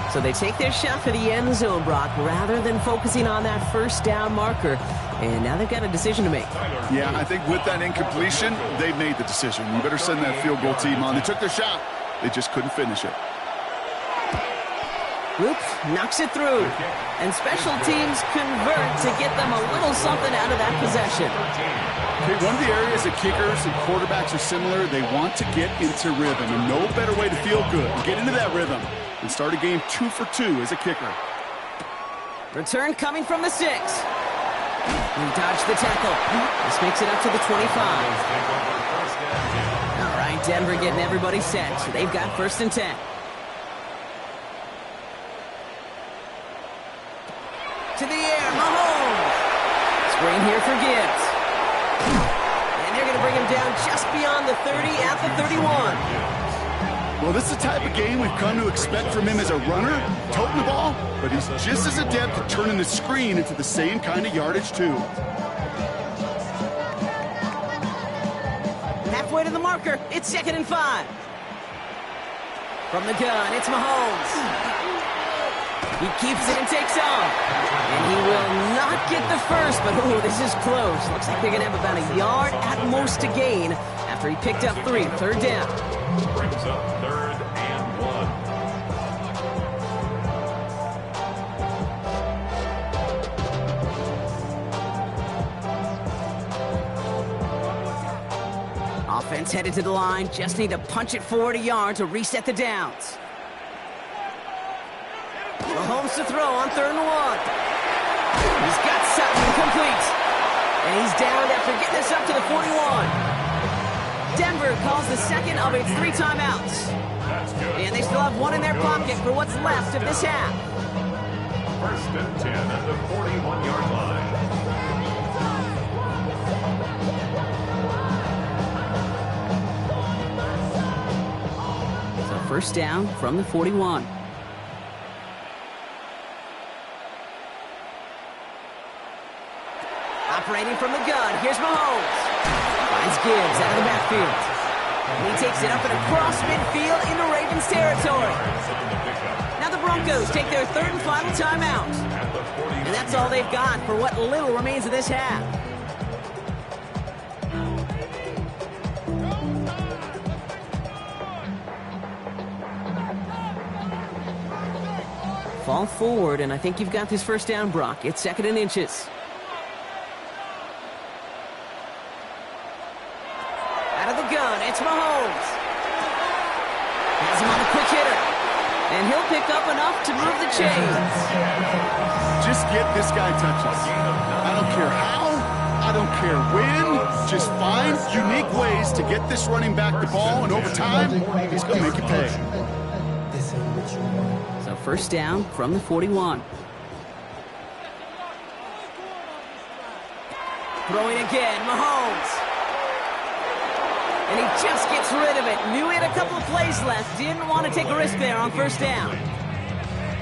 So they take their shot for the end zone, Brock, rather than focusing on that 1st down marker. And now they've got a decision to make. Yeah, I think with that incompletion, they've made the decision. You better send that field goal team on. They took their shot. They just couldn't finish it. Whoops, knocks it through. And special teams convert to get them a little something out of that possession. Okay, one of the areas that kickers and quarterbacks are similar, they want to get into rhythm. And no better way to feel good and get into that rhythm and start a game 2 for 2 as a kicker. Return coming from the 6. He dodged the tackle. This makes it up to the 25. All right, Denver getting everybody set. So they've got 1st and 10. To the air, Mahomes. Screen here for Gibbs. And they're going to bring him down just beyond the 30 at the 31. Well, this is the type of game we've come to expect from him as a runner, toting the ball, but he's just as adept at turning the screen into the same kind of yardage, too. Halfway to the marker, it's 2nd and 5. From the gun, it's Mahomes. He keeps it and takes off. And he will not get the first, but oh, this is close. Looks like they're going to have about a yard at most to gain after he picked up 3. 3rd down. Brings up 3rd and 1. Offense headed to the line. Just need to punch it forward a yard to reset the downs. Mahomes to throw on 3rd and 1. He's got Sutton complete. And he's down after getting this up to the 41. Denver calls the 2nd of its 3 timeouts. And they still have 1 in their pocket for what's left of this half. 1st and 10 at the 41-yard line. So 1st down from the 41. Operating from the gun, here's Mahomes. Finds Gibbs out of the backfield. And he takes it up and across midfield into Ravens territory. Now the Broncos take their 3rd and final timeout. And that's all they've got for what little remains of this half. Fall forward, and I think you've got this 1st down, Brock. It's 2nd and inches. It's Mahomes. Has him on the quick hitter. And he'll pick up enough to move the chains. Just get this guy touches. I don't care how, I don't care when. Just find unique ways to get this running back the ball, and over time, he's going to make you pay. So 1st down from the 41. Throwing again, Mahomes. And he just gets rid of it. Knew he had a couple of plays left. Didn't want to take a risk there on first down.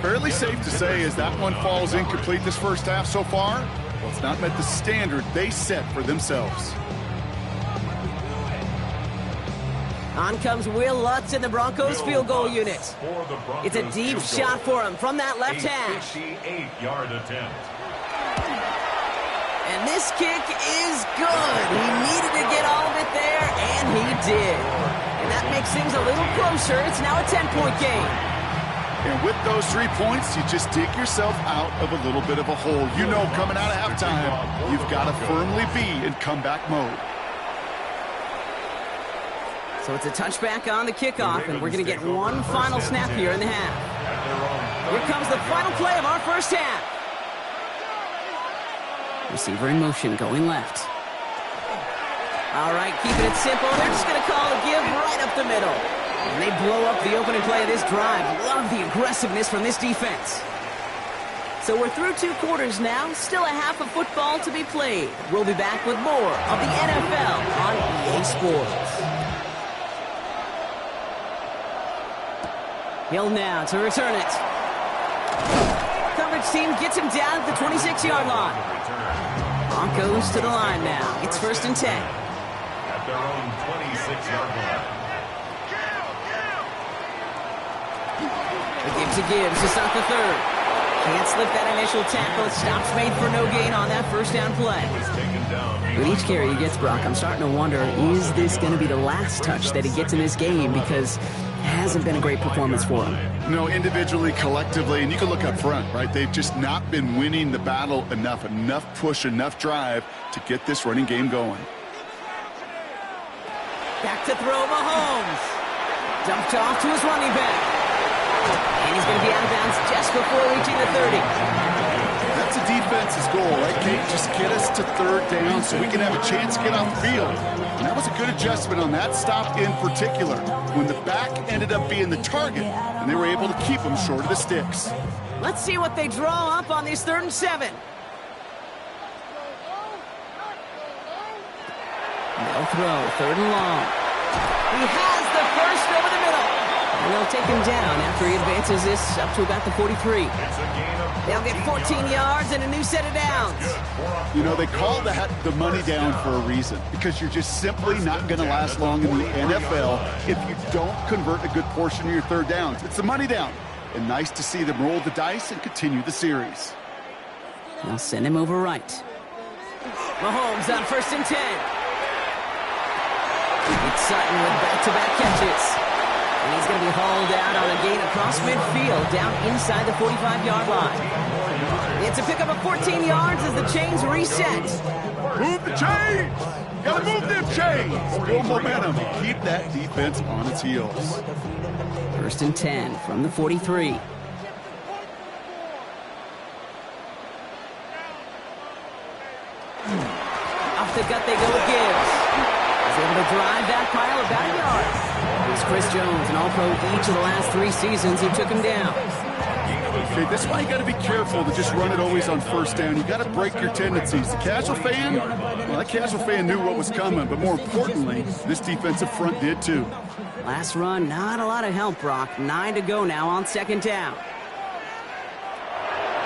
Fairly safe to say as that one falls incomplete this first half so far, well, it's not met the standard they set for themselves. On comes Will Lutz in the Broncos field goal unit. It's a deep shot for him from that left hash. 58-yard attempt. And this kick is good. He needed to get all of it there, and he did. And that makes things a little closer. It's now a 10-point game. And with those 3 points, you just dig yourself out of a little bit of a hole. You know, coming out of halftime, you've got to firmly be in comeback mode. So it's a touchback on the kickoff, and we're going to get one final snap here in the half. Here comes the final play of our first half. Receiver in motion, going left. All right, keeping it simple. They're just going to call a give right up the middle. And they blow up the opening play of this drive. Love the aggressiveness from this defense. So we're through 2 quarters now. Still a half of football to be played. We'll be back with more of the NFL on EA Sports. Hill now to return it. Coverage team gets him down at the 26-yard line. Broncos to the line now. It's 1st and 10. At their own 26-yard line. The give to Gibbs to start the third. Can't slip that initial tackle. Stops made for no gain on that first down play. With each carry he gets, Brock, I'm starting to wonder, is this going to be the last touch that he gets in this game? Because it hasn't been a great performance for him. No, individually, collectively, and you can look up front, right? They've just not been winning the battle enough push, enough drive to get this running game going. Back to throw, Mahomes. Dumped off to his running back. And he's going to be out of bounds just before reaching the 30. That's a defense's goal, right, Kate? Just get us to 3rd down so we can have a chance to get off the field. And that was a good adjustment on that stop in particular, when the back ended up being the target, and they were able to keep him short of the sticks. Let's see what they draw up on this 3rd and 7. No throw, 3rd and long. He has the first over the middle. And they'll take him down after he advances this up to about the 43. They'll get 14 yards and a new set of downs. You know, they call that the money down for a reason, because you're just simply not going to last long in the NFL if you don't convert a good portion of your 3rd downs. It's the money down. And nice to see them roll the dice and continue the series. They'll send him over right. Mahomes on 1st and 10. It's Sutton with back-to-back catches. And he's going to be hauled out on a gain across midfield down inside the 45-yard line. It's a pickup of 14 yards as the chains reset. Move the chains! Gotta move them chains! Build momentum. Keep that defense on its heels. 1st and 10 from the 43. Off the gut they go with Gibbs. He's able to drive that pile about a yard. It's Chris Jones, an All-Pro each of the last 3 seasons, who took him down. Okay, this is why you got to be careful to just run it always on 1st down. You got to break your tendencies. The casual fan, well, that casual fan knew what was coming, but more importantly, this defensive front did too. Last run, not a lot of help, Brock. 9 to go now on 2nd down.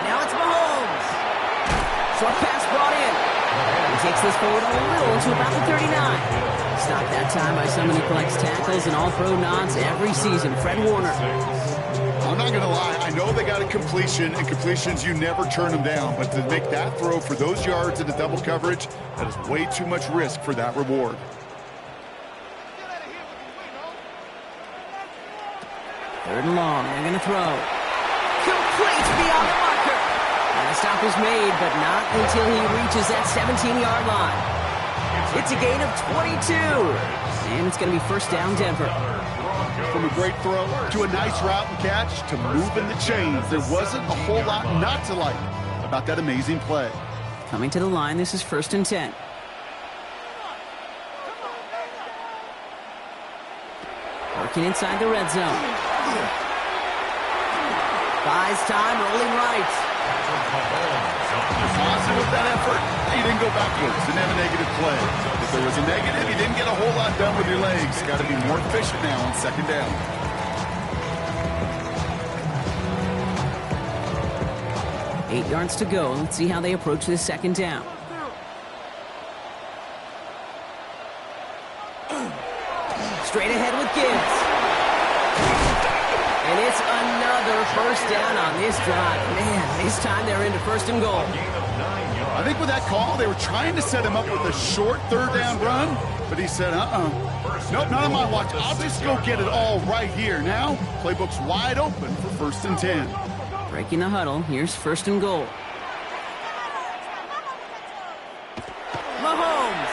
Now it's Mahomes. Short pass brought in. He takes this forward a little to about the 39. Stopped that time by someone who collects tackles and All-Pro nods every season, Fred Warner. I'm not going to lie. I know they got a completion, and completions, you never turn them down. But to make that throw for those yards into double coverage, that is way too much risk for that reward. Third and long. They're going to throw. Complete beyond the marker. And the stop is made, but not until he reaches that 17-yard line. It's a gain of 22. And it's going to be 1st down, Denver. From a great throw to a nice route and catch to moving the chains, there wasn't a whole lot not to like about that amazing play. Coming to the line, this is 1st and 10. Working inside the red zone. Buys time, rolling right. Positive with that effort. He didn't go backwards, didn't have a negative play. The If there was a negative, you didn't get a whole lot done with your legs. Got to be more efficient now on second down. Eight yards to go. Let's see how they approach this second down. Straight ahead with Gibbs. And it's another first down on this drive. Man, this time they're into first and goal. I think with that call, they were trying to set him up with a short third down run, but he said, nope, not on my watch. I'll just go get it all right here. Now, playbook's wide open for first and 10. Breaking the huddle, here's first and goal. Mahomes.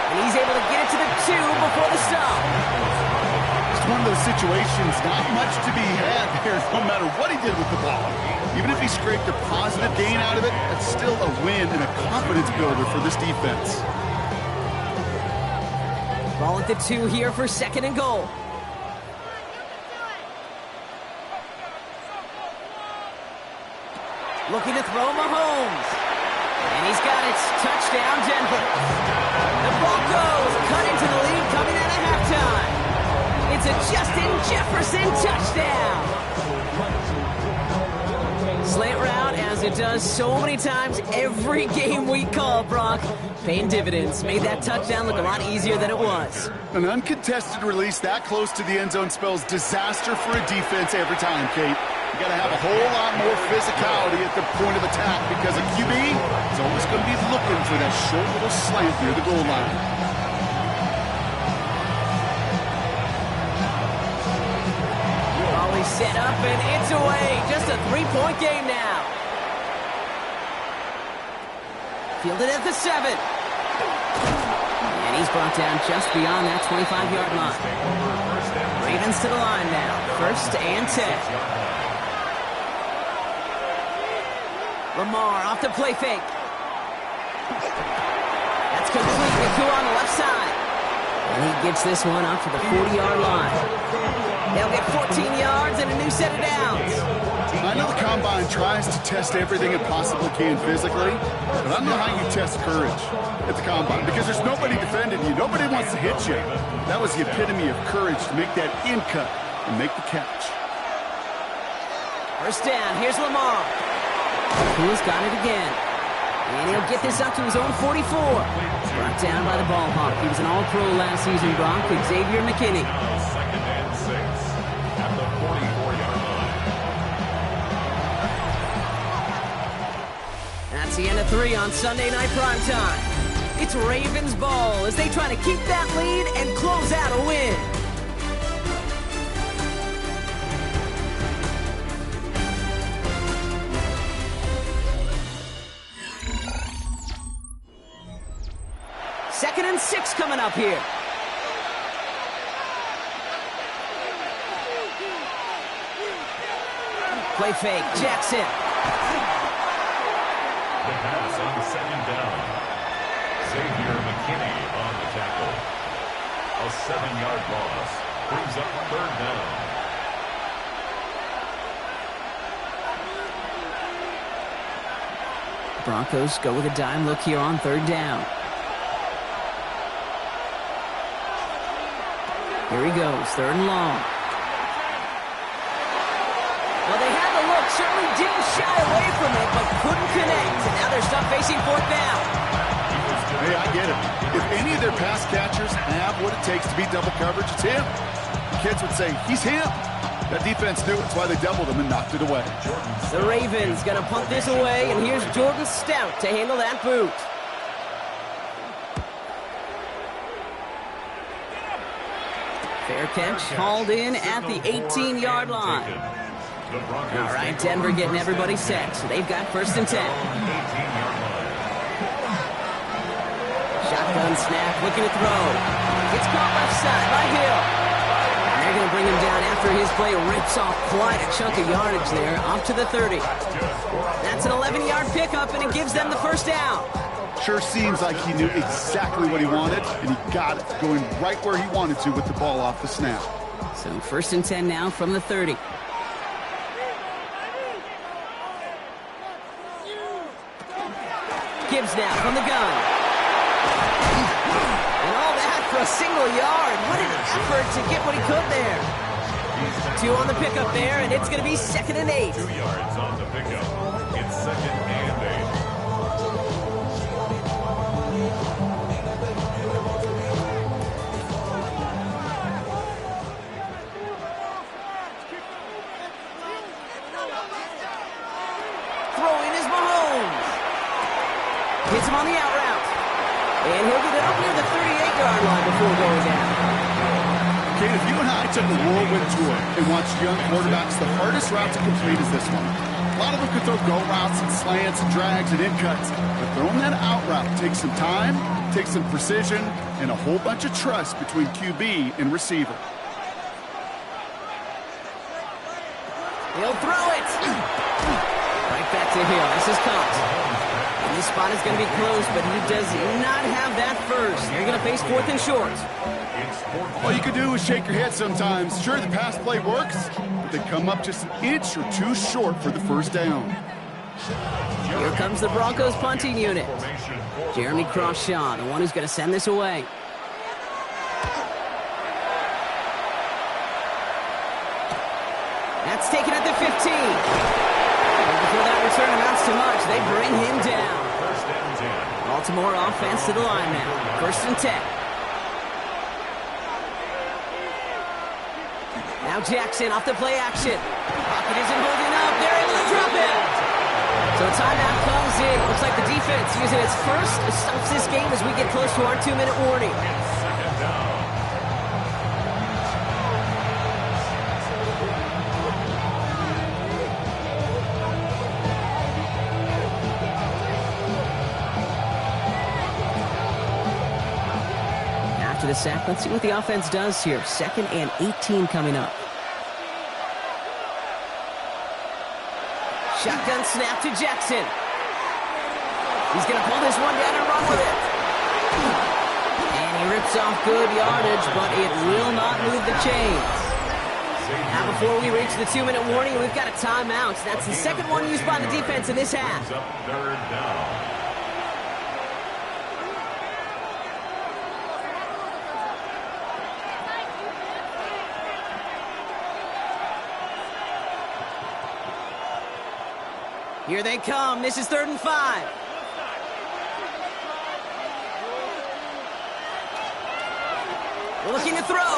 And he's able to get it to the 2 before the stop. It's one of those situations, not much to be had there no matter what he did with the ball. Even if he scraped a positive gain out of it, that's still a win and a confidence builder for this defense. Ball at the 2 here for second and goal. Looking to throw Mahomes. And he's got it. Touchdown, Denver. The Broncos cut into the lead coming out of halftime. It's a Justin Jefferson touchdown. Slant route, as it does so many times every game we call, Brock. Paying dividends. Made that touchdown look a lot easier than it was. An uncontested release that close to the end zone spells disaster for a defense every time, Kate. You got to have a whole lot more physicality at the point of attack because a QB is always going to be looking for that short little slant near the goal line. Always set up and it's away. Just a 3-point game now. Fielded at the 7. And he's brought down just beyond that 25-yard line. Ravens to the line now. First and 10. Lamar off the play fake. That's complete. McCool on the left side. And he gets this one up to the 40-yard line. They'll get 14 yards and a new set of downs. I know the Combine tries to test everything it possibly can physically, but I don't know how you test courage at the Combine because there's nobody defending you. Nobody wants to hit you. That was the epitome of courage to make that in cut and make the catch. First down. Here's Lamar. Who's got it again? And he'll get this up to his own 44. Brought down by the ball hawk. He was an all-pro last season, Brock, with Xavier McKinney. Second and 6 at the 44-yard line. That's the end of 3 on Sunday Night Primetime. It's Ravens ball as they try to keep that lead and close out a win. Second and 6 coming up here. Play fake, Jackson. The pass on second down. Xavier McKinney on the tackle. A 7-yard loss brings up third down. Broncos go with a dime look here on third down. Here he goes, third and long. Well, they had the look, certainly didn't shy away from it, but couldn't connect. And now they're stuck facing fourth down. Hey, I get it. If any of their pass catchers have what it takes to beat double coverage, it's him. The kids would say, he's him. That defense knew it. That's why they doubled him and knocked it away. The Ravens going to punt this away, and here's Jordan Stout to handle that boot. Fair catch, hauled in at the 18-yard line. All right, Denver getting everybody set. So they've got first and 10. Shotgun snap, looking to throw. Gets caught left side by Hill. And they're going to bring him down after his play rips off quite a chunk of yardage there, up to the 30. That's an 11-yard pickup, and it gives them the first down. Sure seems like he knew exactly what he wanted, and he got it, going right where he wanted to with the ball off the snap. So first and 10 now from the 30. Gibbs now from the gun. And all that for a single yard. What an effort to get what he could there. 2 on the pickup there, and it's going to be 2nd and 8. 2 yards on the pickup. It's 2nd and 8. Throwing is Mahomes. Hits him on the out route. And he'll get it up near the 38-yard line before going down. Kate, if you and I took a whirlwind tour and watched young quarterbacks, the hardest route to complete is this one. A lot of them can throw go routes and slants and drags and in cuts, but throwing that out route takes some time, takes some precision, and a whole bunch of trust between QB and receiver. He'll throw it. Right back to Hill. This is caught. And this spot is going to be close, but he does not have that first. They're going to face 4th and short. All you can do is shake your head sometimes. Sure, the pass play works, but they come up just an inch or 2 short for the first down. Here comes the Broncos punting unit. Jeremy Crawshaw, the one who's going to send this away. That's taken at the 15. And before that return amounts to much, they bring him down. Baltimore offense to the line now. 1st and 10. Now Jackson off the play action. Pocket isn't holding up. They're able to drop it. So timeout comes in. Looks like the defense using its first stops this game as we get close to our 2-minute warning. Second down. After the sack, let's see what the offense does here. 2nd and 18 coming up. Shotgun snap to Jackson. He's going to pull this one down and run with it. And he rips off good yardage, but it will not move the chains. Now before we reach the 2-minute warning, we've got a timeout. That's the 2nd one used by the defense in this half. 3rd down. Here they come. This is 3rd and 5. Looking to throw.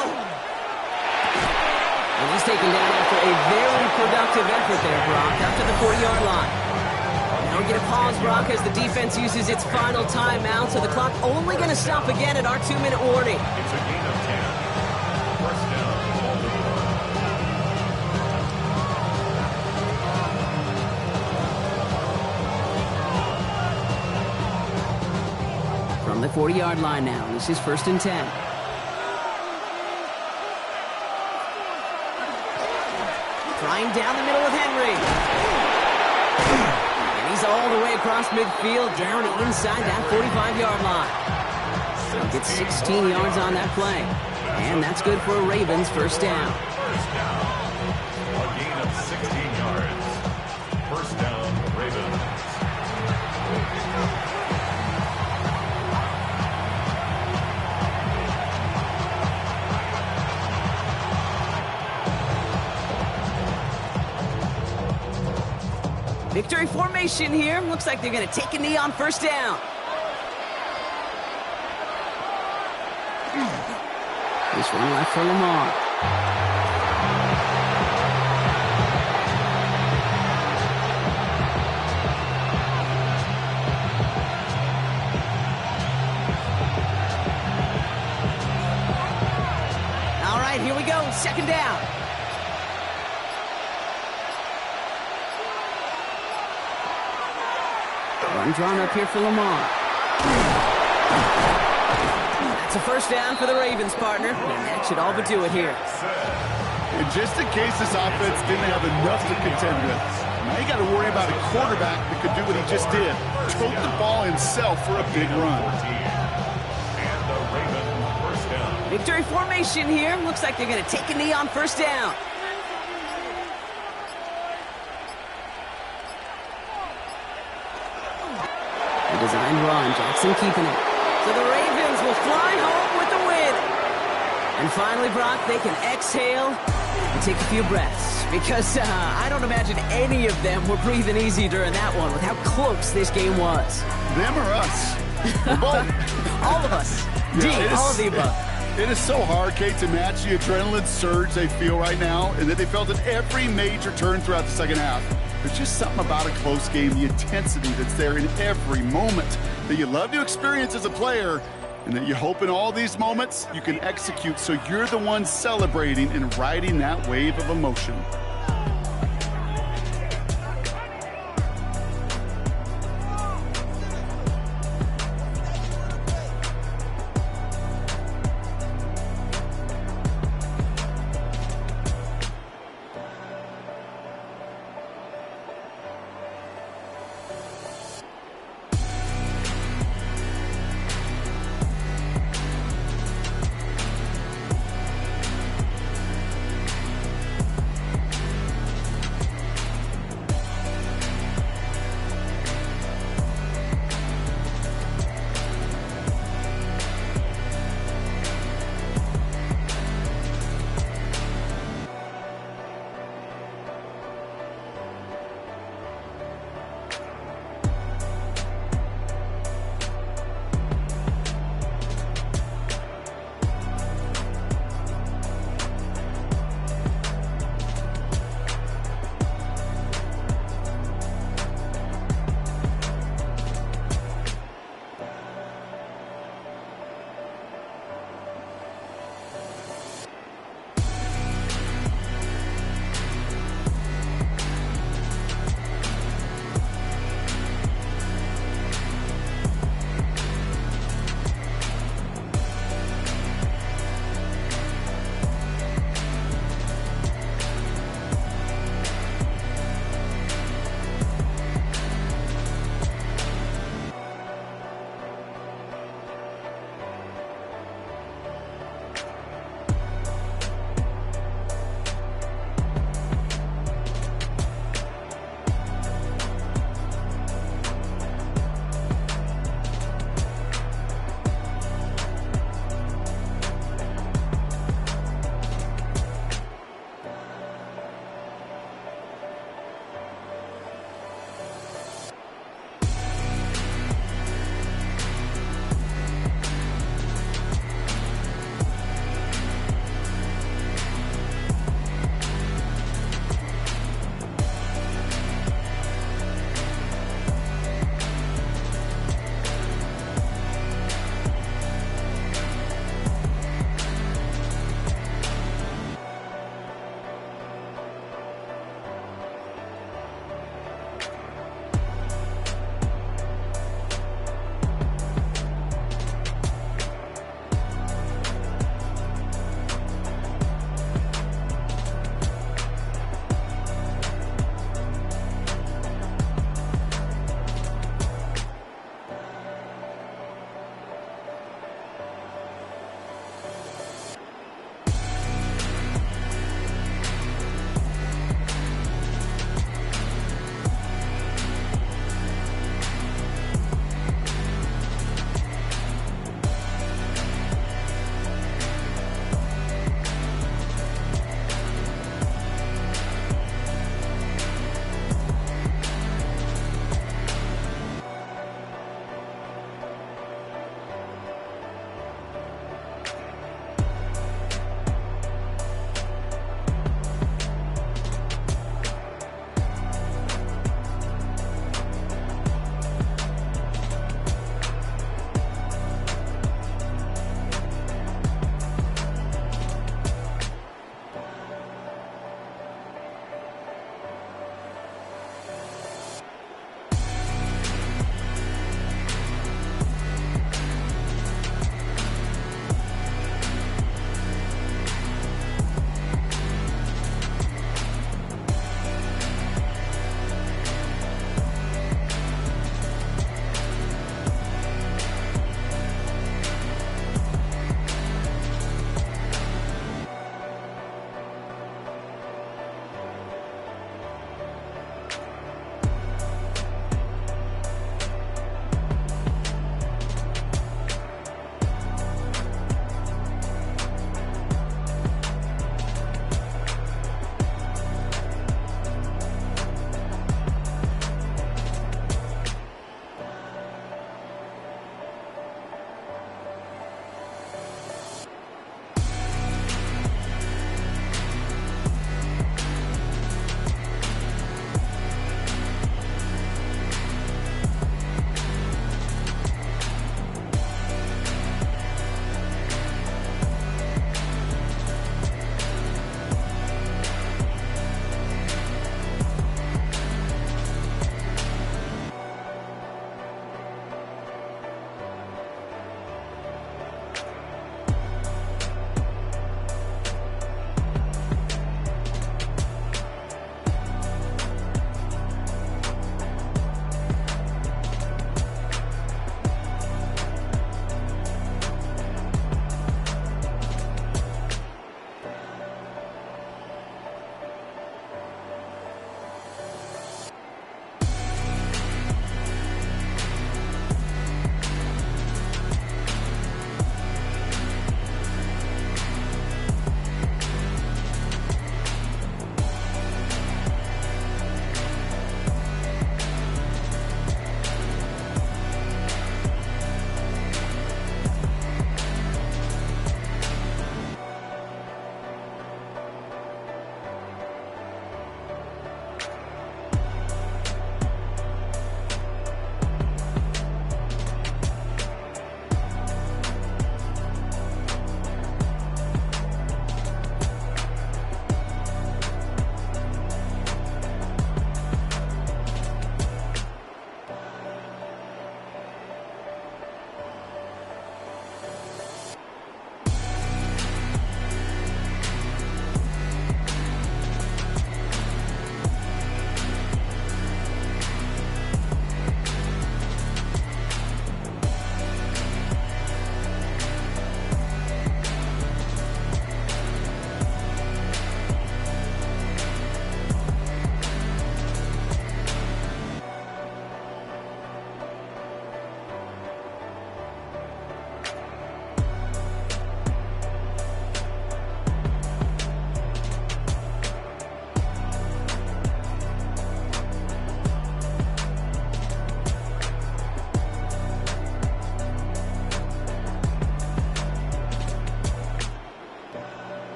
And he's taken down after a very productive effort there, Brock, up to the 40-yard line. Now we get a pause, Brock, as the defense uses its final timeout, so the clock only going to stop again at our 2-minute warning. It's a gain of 10. 1st down. From the 40-yard line now, this is 1st and 10. Trying down the middle with Henry. And he's all the way across midfield, down inside that 45-yard line. He'll get 16 yards on that play. And that's good for a Ravens 1st down. 1st down. A gain of 16 yards. 1st down, Ravens. Victory formation here. Looks like they're going to take a knee on 1st down. This one left for Lamar. All right, here we go. 2nd down. Run drawn up here for Lamar. That's a 1st down for the Ravens, partner. And that should all but do it here. And just in case this offense didn't have enough to contend with, now you got to worry about a quarterback that could do what he just did. Tote the ball himself for a big run. And the Ravens 1st down. Victory formation here. Looks like they're going to take a knee on 1st down. The design run, Jackson keeping it. So the Ravens will fly home with the win. And finally, Brock, they can exhale and take a few breaths. Because I don't imagine any of them were breathing easy during that one with how close this game was. Them or us? We're both. All of us. All of the above. It is so hard, Kate, to match the adrenaline surge they feel right now and that they felt at every major turn throughout the second half. There's just something about a close game, the intensity that's there in every moment that you love to experience as a player, and that you hope in all these moments you can execute so you're the one celebrating and riding that wave of emotion.